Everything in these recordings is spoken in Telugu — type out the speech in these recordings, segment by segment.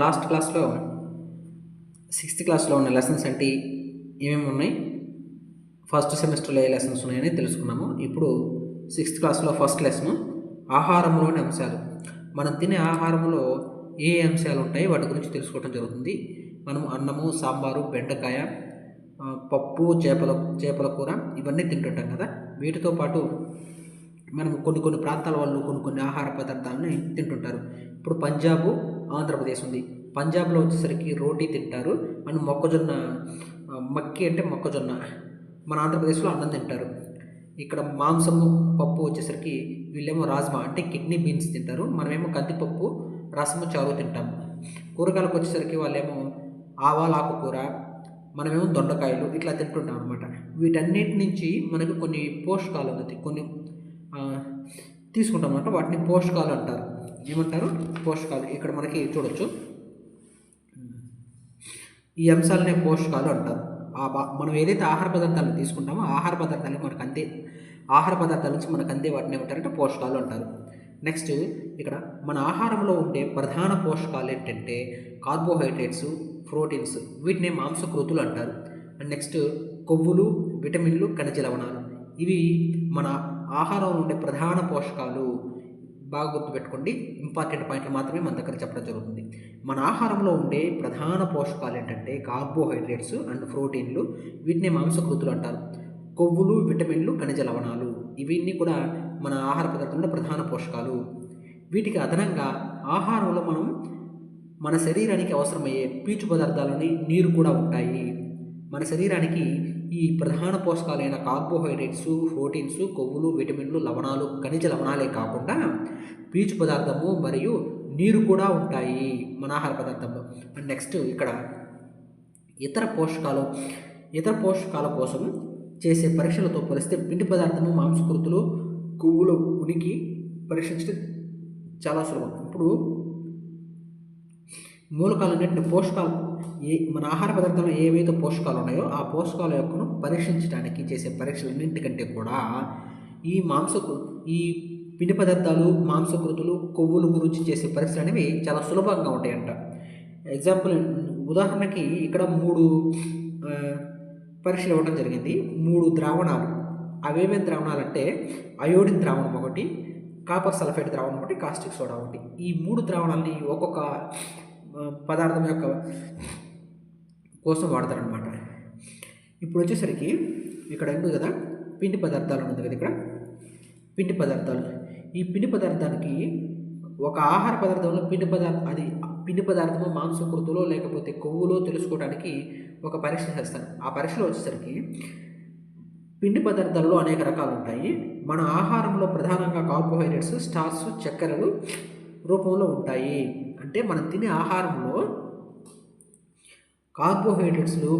లాస్ట్ క్లాస్లో 6th క్లాస్లో ఉన్న లెసన్స్ అంటే ఏమేమి ఉన్నాయి, ఫస్ట్ సెమిస్టర్లో ఏ లెసన్స్ ఉన్నాయని తెలుసుకున్నాము. ఇప్పుడు 6th క్లాస్లో ఫస్ట్ లెసన్ ఆహారంలోని అంశాలు. మనం తినే ఆహారంలో ఏ అంశాలు ఉంటాయి వాటి గురించి తెలుసుకోవడం జరుగుతుంది. మనం అన్నము, సాంబారు, బెండకాయ, పప్పు, చేపల కూర ఇవన్నీ తింటుంటాం కదా. వీటితో పాటు మనం కొన్ని ప్రాంతాల వాళ్ళు కొన్ని ఆహార పదార్థాలని తింటుంటారు. ఇప్పుడు పంజాబు, ఆంధ్రప్రదేశ్ ఉంది. పంజాబ్లో వచ్చేసరికి రోటీ తింటారు అండ్ మొక్కజొన్న, మక్కి అంటే మొక్కజొన్న. మన ఆంధ్రప్రదేశ్లో అన్నం తింటారు. ఇక్కడ మాంసము, పప్పు వచ్చేసరికి వీళ్ళేమో రాజ్మా అంటే కిడ్నీ బీన్స్ తింటారు. మనమేమో కందిపప్పు, రసము, చారు తింటాము. కూరగాయలకు వచ్చేసరికి వాళ్ళేమో ఆవాలాకు కూర, మనమేమో దొండకాయలు ఇట్లా తింటుంటాం అనమాట. వీటన్నిటి నుంచి మనకు కొన్ని పోషకాలు అనేది కొన్ని తీసుకుంటాం అనమాట. వాటిని పోషకాలు అంటారు. ఏమంటారు? పోషకాలు. ఇక్కడ మనకి చూడొచ్చు, ఈ అంశాలనే పోషకాలు అంటారు. మనం ఏదైతే ఆహార పదార్థాలను తీసుకుంటామో ఆహార పదార్థాల నుంచి మనకు అందే వాటిని ఏమంటారంటే పోషకాలు అంటారు. నెక్స్ట్ ఇక్కడ మన ఆహారంలో ఉండే ప్రధాన పోషకాలు ఏంటంటే కార్బోహైడ్రేట్స్, ప్రోటీన్స్, వీటిని మాంసకృతులు అంటారు. అండ్ నెక్స్ట్ కొవ్వులు, విటమిన్లు, ఖనిజ లవణాలు, ఇవి మన ఆహారంలో ఉండే ప్రధాన పోషకాలు. బాగా గుర్తుపెట్టుకోండి, ఇంపార్టెంట్ పాయింట్లు మాత్రమే మన దగ్గర చెప్పడం జరుగుతుంది. మన ఆహారంలో ఉండే ప్రధాన పోషకాలు ఏంటంటే కార్బోహైడ్రేట్స్ అండ్ ప్రోటీన్లు, వీటిని మాంసకృతులు అంటారు. కొవ్వులు, విటమిన్లు, ఖనిజ లవణాలు, ఇవన్నీ కూడా మన ఆహార పదార్థంలో ప్రధాన పోషకాలు. వీటికి అదనంగా ఆహారంలో మన శరీరానికి అవసరమయ్యే పీచు పదార్థాలని నీరు కూడా ఉంటాయి. మన శరీరానికి ఈ ప్రధాన పోషకాలైన కార్బోహైడ్రేట్స్, ప్రోటీన్స్, కొవ్వులు, విటమిన్లు, లవణాలు, ఖనిజ లవణాలే కాకుండా పీచు పదార్థము మరియు నీరు కూడా ఉంటాయి మన ఆహార పదార్థంలో. అండ్ నెక్స్ట్ ఇక్కడ ఇతర పోషకాల కోసం చేసే పరీక్షలతో పోలిస్తే పిండి పదార్థము, మాంసకృతులు, కొవ్వుల ఉనికి పరీక్షించడం చాలా సులభం. ఇప్పుడు మూలకాలన్నింటిని మన ఆహార పదార్థంలో ఏవైతే పోషకాలు ఉన్నాయో ఆ పోషకాల యొక్కను పరీక్షించడానికి చేసే పరీక్షలన్నింటికంటే కూడా ఈ పిండి పదార్థాలు, మాంసకృతులు, కొవ్వుల గురించి చేసే పరీక్షలు అనేవి చాలా సులభంగా ఉంటాయంట. ఉదాహరణకి ఇక్కడ 3 పరీక్షలు ఇవ్వడం జరిగింది. 3 ద్రావణాలు. అవేమేమి ద్రావణాలు అంటే అయోడిన్ ద్రావణం ఒకటి, కాపర్ సల్ఫేట్ ద్రావణం ఒకటి, కాస్టిక్ సోడా ఒకటి. ఈ 3 ద్రావణాలని ఒక్కొక్క పదార్థం యొక్క కోసం వాడతారనమాట. ఇప్పుడు వచ్చేసరికి ఇక్కడ ఉంది కదా పిండి పదార్థాలు ఉంది కదా, ఇక్కడ పిండి పదార్థాలు. ఈ పిండి పదార్థానికి ఒక ఆహార పదార్థంలో పిండి పదార్థము మాంసకృతులో లేకపోతే కొవ్వులో తెలుసుకోవడానికి ఒక పరీక్ష చేస్తాను. ఆ పరీక్షలో వచ్చేసరికి పిండి పదార్థాలలో అనేక రకాలు ఉంటాయి. మన ఆహారంలో ప్రధానంగా కార్బోహైడ్రేట్స్, స్టార్చ్, చక్కెరలు రూపంలో ఉంటాయి. అంటే మనం తినే ఆహారంలో కార్బోహైడ్రేట్స్లు,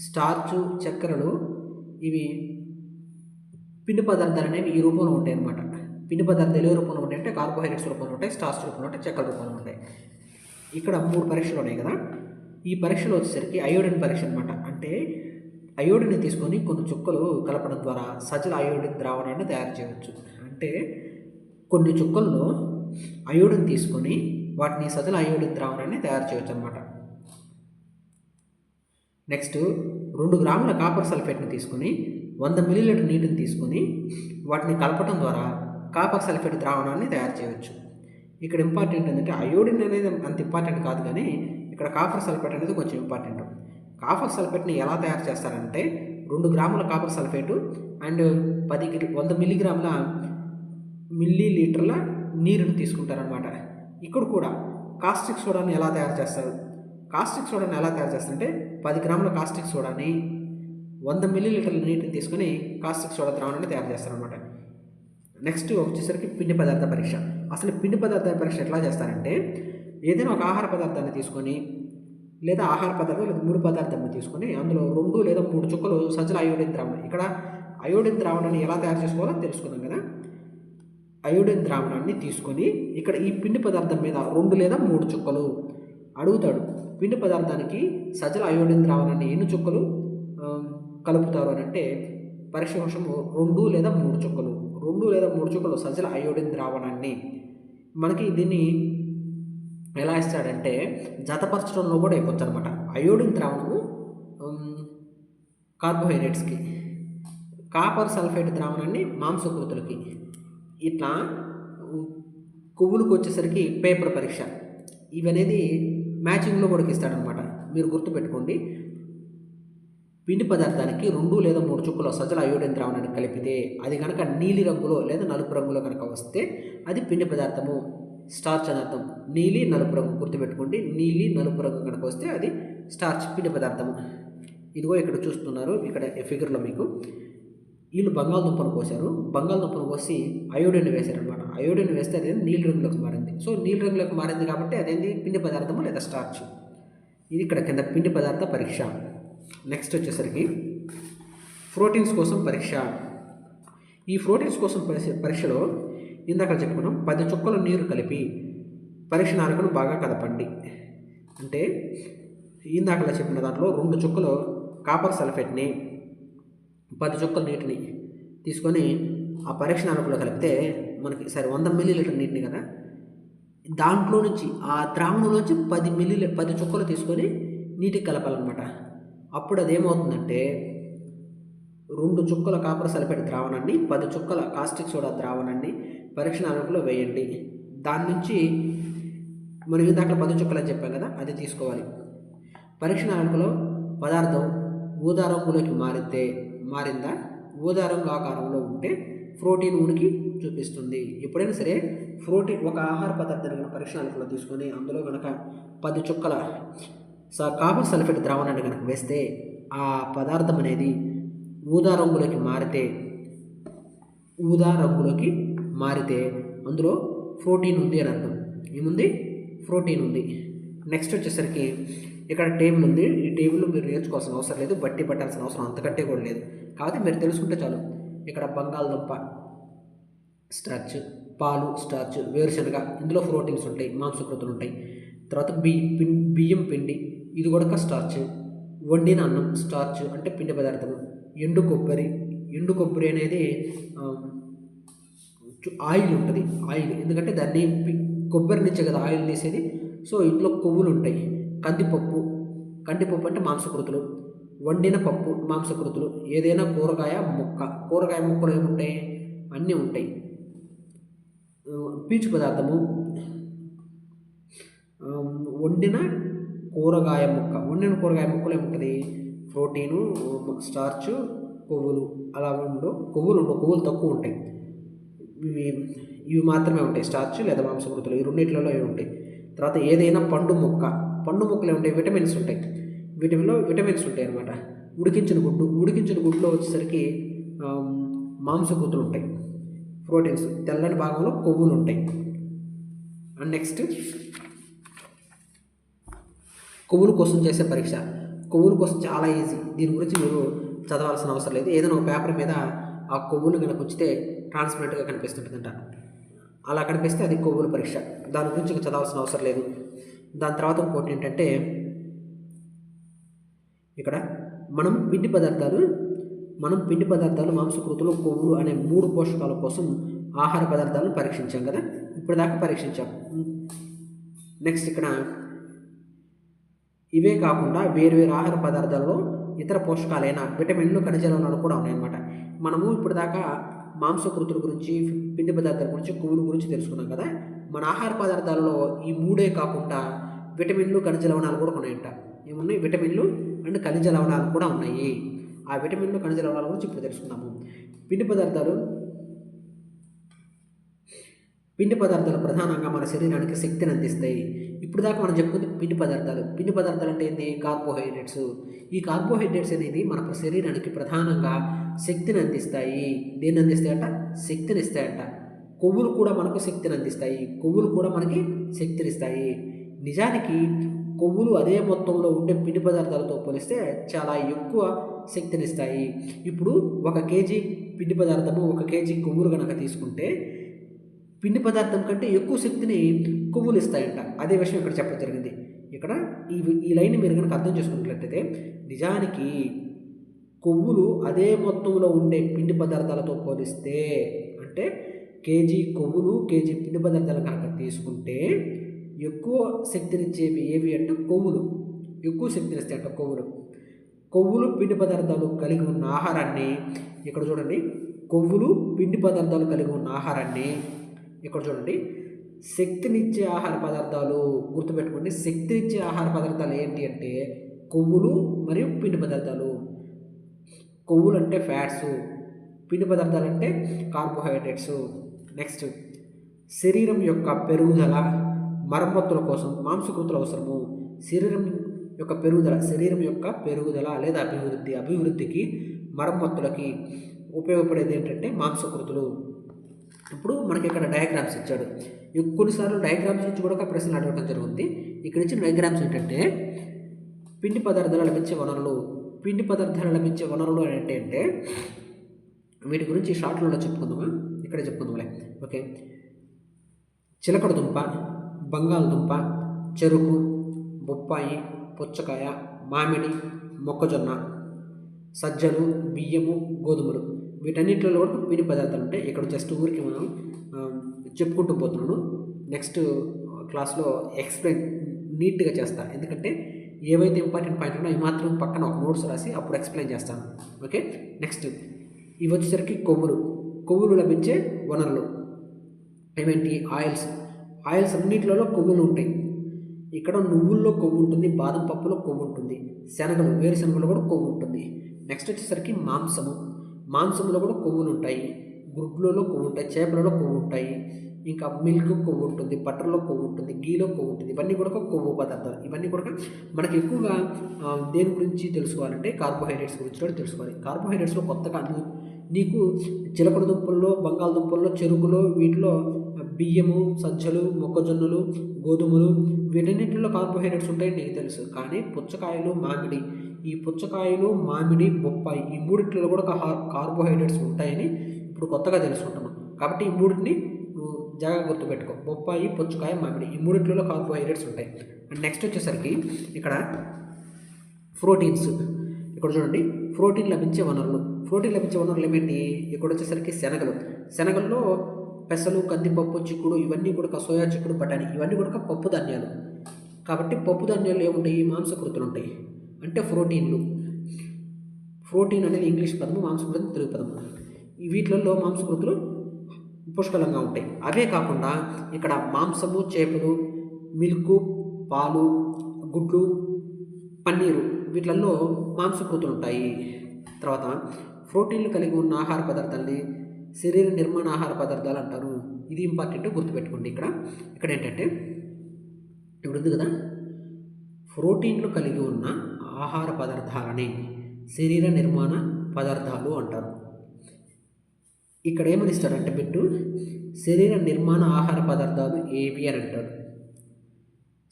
స్టార్చ్, చక్కెరలు, ఇవి పిండి పదార్థాలు అనేవి ఈ రూపంలో ఉంటాయి అన్నమాట. పిండి పదార్థాలు ఏ రూపంలో ఉంటాయి అంటే కార్బోహైడ్రేట్స్ రూపంలో ఉంటాయి, స్టార్చ్ రూపంలో ఉంటాయి, చక్కెర రూపంలో ఉంటాయి. ఇక్కడ 3 పరీక్షలు ఉన్నాయి కదా. ఈ పరీక్షలో వచ్చేసరికి అయోడిన్ పరీక్ష అనమాట. అంటే అయోడిన్ని తీసుకొని కొన్ని చుక్కలు కలపడం ద్వారా సజల అయోడిన్ ద్రావణాన్ని తయారు చేయవచ్చు. అంటే కొన్ని చుక్కల్లో అయోడిన్ తీసుకొని వాటిని సజల అయోడిన్ ద్రావణాన్ని తయారు చేయవచ్చు అనమాట. నెక్స్ట్ 2 గ్రాముల కాపర్ సల్ఫేట్ని తీసుకొని 100 మిల్లీలీటర్ నీటిని తీసుకొని వాటిని కలపడం ద్వారా కాపర్ సల్ఫేట్ ద్రావణాన్ని తయారు చేయవచ్చు. ఇక్కడ ఇంపార్టెంట్ ఏంటంటే అయోడిన్ అనేది అంత ఇంపార్టెంట్ కాదు, కానీ ఇక్కడ కాపర్ సల్ఫేట్ అనేది కొంచెం ఇంపార్టెంట్. కాపర్ సల్ఫేట్ని ఎలా తయారు చేస్తారంటే 2 గ్రాముల కాపర్ సల్ఫేటు అండ్ 100 మిల్లీలీటర్ల నీరుని తీసుకుంటారనమాట. ఇక్కడ కూడా కాస్టిక్ సోడాని ఎలా తయారు చేస్తారు? కాస్టిక్ సోడాని ఎలా తయారు చేస్తారంటే 10 గ్రాముల కాస్టిక్ సోడాని 100 మిల్లీలీటర్ల నీటిని తీసుకొని కాస్టిక్ సోడా ద్రావణాన్ని తయారు చేస్తారనమాట. నెక్స్ట్ వచ్చేసరికి పిండి పదార్థ పరీక్ష. అసలు పిండి పదార్థ పరీక్ష ఎట్లా చేస్తారంటే ఏదైనా ఒక ఆహార పదార్థాన్ని తీసుకొని లేదా 3 పదార్థాన్ని తీసుకొని అందులో 2 లేదా 3 చుక్కలు సజల అయోడిన్ ద్రావణం. ఇక్కడ అయోడిన్ ద్రావణాన్ని ఎలా తయారు చేసుకోవాలో తెలుసుకుందాం కదా. అయోడిన్ ద్రావణాన్ని తీసుకొని ఇక్కడ ఈ పిండి పదార్థం మీద 2 లేదా 3 చుక్కలు అడుగుతాడు. పిండి పదార్థానికి సజల అయోడిన్ ద్రావణాన్ని ఎన్ని చుక్కలు కలుపుతారు అని అంటే పరీక్ష కోసం 2 లేదా 3 చుక్కలు సజల అయోడిన్ ద్రావణాన్ని మనకి దీన్ని ఎలా ఇస్తాడంటే జతపరచడంలో కూడా ఇవ్వచ్చు అనమాట. అయోడిన్ ద్రావణము కార్బోహైడ్రేట్స్కి, కాపర్ సల్ఫేట్ ద్రావణాన్ని మాంసకృతులకి, ఇట్లా కొవ్వులకు వచ్చేసరికి పేపర్ పరీక్ష ఇవనేది మ్యాచింగ్లో కూడా ఇస్తాడనమాట. మీరు గుర్తుపెట్టుకోండి, పిండి పదార్థానికి 2 లేదా 3 చుక్కల సజల అయోడిన్ ద్రావణాన్ని కలిపితే అది కనుక నీలి రంగులో లేదా నలుపు రంగులో కనుక వస్తే అది పిండి పదార్థము, స్టార్చ్ అని అర్థం. నీలి నలుపు రంగు గుర్తుపెట్టుకోండి, నీలి నలుపు రంగు కనుక వస్తే అది స్టార్చ్, పిండి పదార్థము. ఇదిగో ఇక్కడ చూస్తున్నారు, ఇక్కడ ఫిగర్లో మీకు వీళ్ళు బంగాళదుంపను కోసారు, బంగాళదుంపను కోసి అయోడిన్ వేశారనమాట. అయోడిన్ వేస్తే అదేంటి నీలి రంగులోకి మారింది. సో నీలి రంగులోకి మారింది కాబట్టి అదేంటి పిండి పదార్థము లేదా స్టార్చ్. ఇది ఇక్కడ కింద పిండి పదార్థ పరీక్ష. నెక్స్ట్ వచ్చేసరికి ప్రోటీన్స్ కోసం పరీక్ష. ఈ ప్రోటీన్స్ కోసం పరీక్షలో ఇందాక చెప్పుకున్నాం 10 చుక్కల నీరు కలిపి పరీక్ష నాలుకను బాగా కదపండి. అంటే ఇందాకలా చెప్పిన దాంట్లో 2 చుక్కలు కాపర్ సల్ఫేట్ని 10 చుక్కల నీటిని తీసుకొని ఆ పరీక్ష నాలుకలో కలిపితే మనకి 100 మిల్లీలీటర్ నీటిని కదా, దాంట్లో నుంచి ఆ ద్రావణంలోంచి 10 చుక్కలు తీసుకొని నీటికి కలపాలన్నమాట. అప్పుడు అదేమవుతుందంటే 2 చుక్కల కాపర్ సల్ఫేట్ ద్రావణాన్ని 10 చుక్కల కాస్టిక్ సోడా ద్రావణాన్ని పరీక్ష నాలుకలో వేయండి. దాని నుంచి మనం ఇందాక 10 చుక్కలు అని చెప్పాం కదా, అది తీసుకోవాలి. పరీక్ష నాలుకలో పదార్థం ఊదా రంగులోకి మారిందా, ఊదా రంగు ఆకారంలో ఉంటే ప్రోటీన్ ఉనికి చూపిస్తుంది. ఎప్పుడైనా సరే ఒక ఆహార పదార్థాన్ని పరీక్ష నాలుకలో తీసుకొని అందులో కనుక 10 చుక్కల కాపర్ సల్ఫేట్ ద్రావణాన్ని కనుక వేస్తే ఆ పదార్థం అనేది ఊదా రంగులోకి మారితే అందులో ప్రోటీన్ ఉంది అని అర్థం. ఏముంది? ప్రోటీన్ ఉంది. నెక్స్ట్ వచ్చేసరికి ఇక్కడ టేబుల్ ఉంది. ఈ టేబుల్ మీరు నేర్చుకోవాల్సిన అవసరం లేదు, బట్టి పట్టాల్సిన అవసరం అంతకంటే కూడా లేదు. కాబట్టి మీరు తెలుసుకుంటే చాలు. ఇక్కడ బంగాళదుంప స్టార్చ్, పాలు స్టార్చ్, వేరుశనగ ఇందులో ప్రోటీన్స్ ఉంటాయి, మాంసకృతులు ఉంటాయి. తర్వాత బియ్యం పిండి, ఇది కూడా స్టార్చ్. వండిన అన్నం స్టార్చ్ అంటే పిండి పదార్థము. ఎండు కొబ్బరి అనేది ఆయిల్ ఉంటుంది. ఆయిల్ ఎందుకంటే దాన్ని కొబ్బరి నుంచే కదా ఆయిల్ తీసేది. సో ఇంట్లో కొవ్వులు ఉంటాయి. కందిపప్పు అంటే మాంసకృతులు. వండిన పప్పు మాంసకృతులు. ఏదైనా కూరగాయ ముక్కలు ఏముంటాయి? అన్నీ ఉంటాయి. పీచు పదార్థము వండిన కూరగాయ ముక్కలు ఏముంటుంది? ప్రోటీను, స్టార్చ్, కొవ్వులు. అలా కొవ్వులు తక్కువ ఉంటాయి. ఇవి మాత్రమే ఉంటాయి, స్టార్చ్ లేదా మాంసకృతులు. ఈ రెండింటిలో ఇవి ఉంటాయి. తర్వాత ఏదైనా పండు మొక్కలు ఏముంటాయి? విటమిన్స్ ఉంటాయి. విటమిన్స్ ఉంటాయి అన్నమాట. ఉడికించిన గుడ్లో వచ్చేసరికి మాంసకృతులు ఉంటాయి, ప్రోటీన్స్. తెల్లని భాగంలో కొవ్వులు ఉంటాయి. అండ్ నెక్స్ట్ కొవ్వుల కోసం చేసే పరీక్ష. కొవ్వుల కోసం చాలా ఈజీ, దీని గురించి మీరు చదవాల్సిన అవసరం లేదు. ఏదైనా ఒక పేపర్ మీద ఆ కొవ్వులు కనుక ఉంచితే ట్రాన్స్పరెంట్గా కనిపిస్తుంటుందంట. అలా కనిపిస్తే అది కొవ్వుల పరీక్ష. దాని గురించి చదవాల్సిన అవసరం లేదు. దాని తర్వాత ఇంకోటి ఏంటంటే ఇక్కడ మనం పిండి పదార్థాలు, మాంసకృతులు, కొవ్వులు అనే 3 పోషకాల కోసం ఆహార పదార్థాలను పరీక్షించాం కదా, ఇప్పుడు దాకా పరీక్షించాం. నెక్స్ట్ ఇక్కడ ఇవే కాకుండా వేరు ఆహార పదార్థాలలో ఇతర పోషకాలైన విటమిన్లు, ఖనిజ లవణాలు కూడా ఉన్నాయన్నమాట. మనము ఇప్పుడు దాకా మాంసకృతుల గురించి, పిండి పదార్థాల గురించి, కొవ్వుల గురించి తెలుసుకున్నాం కదా. మన ఆహార పదార్థాలలో ఈ 3 కాకుండా విటమిన్లు, ఖనిజ లవణాలు కూడా ఉన్నాయంట. ఏమున్నాయి? విటమిన్లు అండ్ ఖనిజ లవణాలు కూడా ఉన్నాయి. ఆ విటమిన్లు, ఖనిజ లవణాల గురించి ఇప్పుడు తెలుసుకుందాము. పిండి పదార్థాలు ప్రధానంగా మన శరీరానికి శక్తిని అందిస్తాయి. ఇప్పుడు దాకా మనం చెప్పుకుంది పిండి పదార్థాలు అంటే ఏంటి? కార్బోహైడ్రేట్స్. ఈ కార్బోహైడ్రేట్స్ అనేది మన శరీరానికి ప్రధానంగా శక్తిని అందిస్తాయి. దేన్ని అందిస్తాయంట? శక్తిని ఇస్తాయంట. కొవ్వులు కూడా మనకు శక్తిని ఇస్తాయి. నిజానికి కొవ్వులు అదే మొత్తంలో ఉండే పిండి పదార్థాలతో పోలిస్తే చాలా ఎక్కువ శక్తినిస్తాయి. ఇప్పుడు 1 కేజీ పిండి పదార్థము, 1 కేజీ కొవ్వులు కనుక తీసుకుంటే పిండి పదార్థం కంటే ఎక్కువ శక్తిని కొవ్వులు ఇస్తాయంట. అదే విషయం ఇక్కడ చెప్పడం జరిగింది. ఇక్కడ ఈ లైన్ మీరు కనుక అర్థం చేసుకున్నట్లయితే నిజానికి కొవ్వులు అదే మొత్తంలో ఉండే పిండి పదార్థాలతో పోలిస్తే, అంటే కేజీ కొవ్వులు, కేజీ పిండి పదార్థాలు కనుక తీసుకుంటే ఎక్కువ శక్తినిచ్చేవి ఏవి అంటే కొవ్వులు. ఎక్కువ శక్తినిస్తాయి అంట కొవ్వులు. కొవ్వులు పిండి పదార్థాలు కలిగి ఉన్న ఆహారాన్ని ఇక్కడ చూడండి, కొవ్వులు పిండి పదార్థాలు కలిగి ఉన్న ఆహారాన్ని ఇక్కడ చూడండి, శక్తినిచ్చే ఆహార పదార్థాలు గుర్తుపెట్టుకోండి. శక్తినిచ్చే ఆహార పదార్థాలు ఏంటి అంటే కొవ్వులు మరియు పిండి పదార్థాలు. కొవ్వులు అంటే ఫ్యాట్స్, పిండి పదార్థాలు అంటే కార్బోహైడ్రేట్స్. నెక్స్ట్, శరీరం యొక్క పెరుగుదల మరమ్మతుల కోసం మాంసకృతులు అవసరము. శరీరం యొక్క పెరుగుదల లేదా అభివృద్ధికి మరమ్మతులకి ఉపయోగపడేది ఏంటంటే మాంసకృతులు. ఇప్పుడు మనకి ఇక్కడ డయాగ్రామ్స్ ఇచ్చాడు. కొన్నిసార్లు డయాగ్రామ్స్ నుంచి కూడా ఒక ప్రశ్నలు అడగడం జరుగుతుంది. ఇక్కడ ఇచ్చిన డయాగ్రామ్స్ ఏంటంటే పిండి పదార్థాలు లభించే వనరులు ఏంటంటే వీటి గురించి షార్ట్లలో చెప్పుకుందామా, ఇక్కడే చెప్పుకుందాంలే. ఓకే, చిలకడ దుంప, బంగాళదుంప, చెరుకు, బొప్పాయి, పుచ్చకాయ, మామిడి, మొక్కజొన్న, సజ్జలు, బియ్యము, గోధుమలు, వీటన్నిటిలో కూడా పిండి పదార్థాలు ఉంటాయి. ఇక్కడ జస్ట్ ఊరికి మనం చెప్పుకుంటూ పోతున్నాను. నెక్స్ట్ క్లాస్లో ఎక్స్ప్లెయిన్ నీట్గా చేస్తాను, ఎందుకంటే ఏవైతే ఇంపార్టెంట్ పాయింట్ ఉన్నాయో అవి మాత్రం పక్కన ఒక నోట్స్ రాసి అప్పుడు ఎక్స్ప్లెయిన్ చేస్తాను. ఓకే, నెక్స్ట్ ఇవి వచ్చేసరికి కొవ్వులు లభించే వనరులు ఏమేంటి? ఆయిల్స్ అన్నింటిలో కొవ్వులు ఉంటాయి. ఇక్కడ నువ్వుల్లో కొవ్వు ఉంటుంది, బాదం పప్పులో కొవ్వు ఉంటుంది, వేరుశనగలు కూడా కొవ్వు ఉంటుంది. నెక్స్ట్ వచ్చేసరికి మాంసంలో కూడా కొవ్వులు ఉంటాయి, గుడ్లలో కొవ్వు ఉంటాయి, చేపలలో కొవ్వు ఉంటాయి, ఇంకా మిల్క్ కొవ్వు ఉంటుంది, బటర్లో కొవ్వు ఉంటుంది, గీలో కొవ్వు ఉంటుంది. ఇవన్నీ కూడా కొవ్వు పదార్థాలు. ఇవన్నీ కూడా మనకి ఎక్కువగా దేని గురించి తెలుసుకోవాలంటే కార్బోహైడ్రేట్స్ గురించి కూడా తెలుసుకోవాలి. కార్బోహైడ్రేట్స్లో కొత్తగా నీకు చిలకడ దుంపల్లో, బంగాళదుంపల్లో, చెరుకులో, వీటిలో బియ్యము, సజ్జలు, మొక్కజొన్నలు, గోధుమలు, వీటన్నిటిలో కార్బోహైడ్రేట్స్ ఉంటాయని నీకు తెలుసు. కానీ పుచ్చకాయలు, మామిడి, బొప్పాయి ఈ మూడిట్లో కూడా కార్బోహైడ్రేట్స్ ఉంటాయని ఇప్పుడు కొత్తగా తెలుసుకుంటున్నాం. కాబట్టి ఈ మూడింటిని జాగ్రత్తగా గుర్తుపెట్టుకో. బొప్పాయి, పుచ్చకాయ, మామిడి ఈ మూడిట్లో కార్బోహైడ్రేట్స్ ఉంటాయి. అండ్ నెక్స్ట్ వచ్చేసరికి ఇక్కడ ప్రోటీన్స్. ఇక్కడ చూడండి, ప్రోటీన్ లభించే వనరులు ఏమేంటి? ఇక్కడ వచ్చేసరికి శనగల్లో పెసలు, కందిపప్పు, చిక్కుడు, ఇవన్నీ కూడా సోయా చిక్కుడు, బఠానీ ఇవన్నీ కూడా పప్పు ధాన్యాలు. కాబట్టి పప్పు ధాన్యాలు ఏముంటాయి? మాంసకృతులు ఉంటాయి, అంటే ప్రోటీన్ అనేది ఇంగ్లీష్ పదము, మాంసకృతం తెలుగు పదము. వీటిలలో మాంసకృతులు పుష్కలంగా ఉంటాయి. అవే కాకుండా ఇక్కడ మాంసము, చేపలు, మిల్కు, పాలు, గుడ్లు, పన్నీరు వీటిలలో మాంసకృతులు ఉంటాయి. తర్వాత ప్రోటీన్లు కలిగి ఉన్న ఆహార పదార్థాలని శరీర నిర్మాణ ఆహార పదార్థాలు అంటారు. ఇది ఇంపార్టెంట్, గుర్తుపెట్టుకోండి. ఇక్కడ ఏంటంటే ఇప్పుడు ఉంది కదా, ప్రోటీన్లు కలిగి ఉన్న ఆహార పదార్థాలని శరీర నిర్మాణ పదార్థాలు అంటారు. ఇక్కడ ఏమని ఇస్తాడంటే బిట్టు, శరీర నిర్మాణ ఆహార పదార్థాలు ఏవి అని అంటాడు.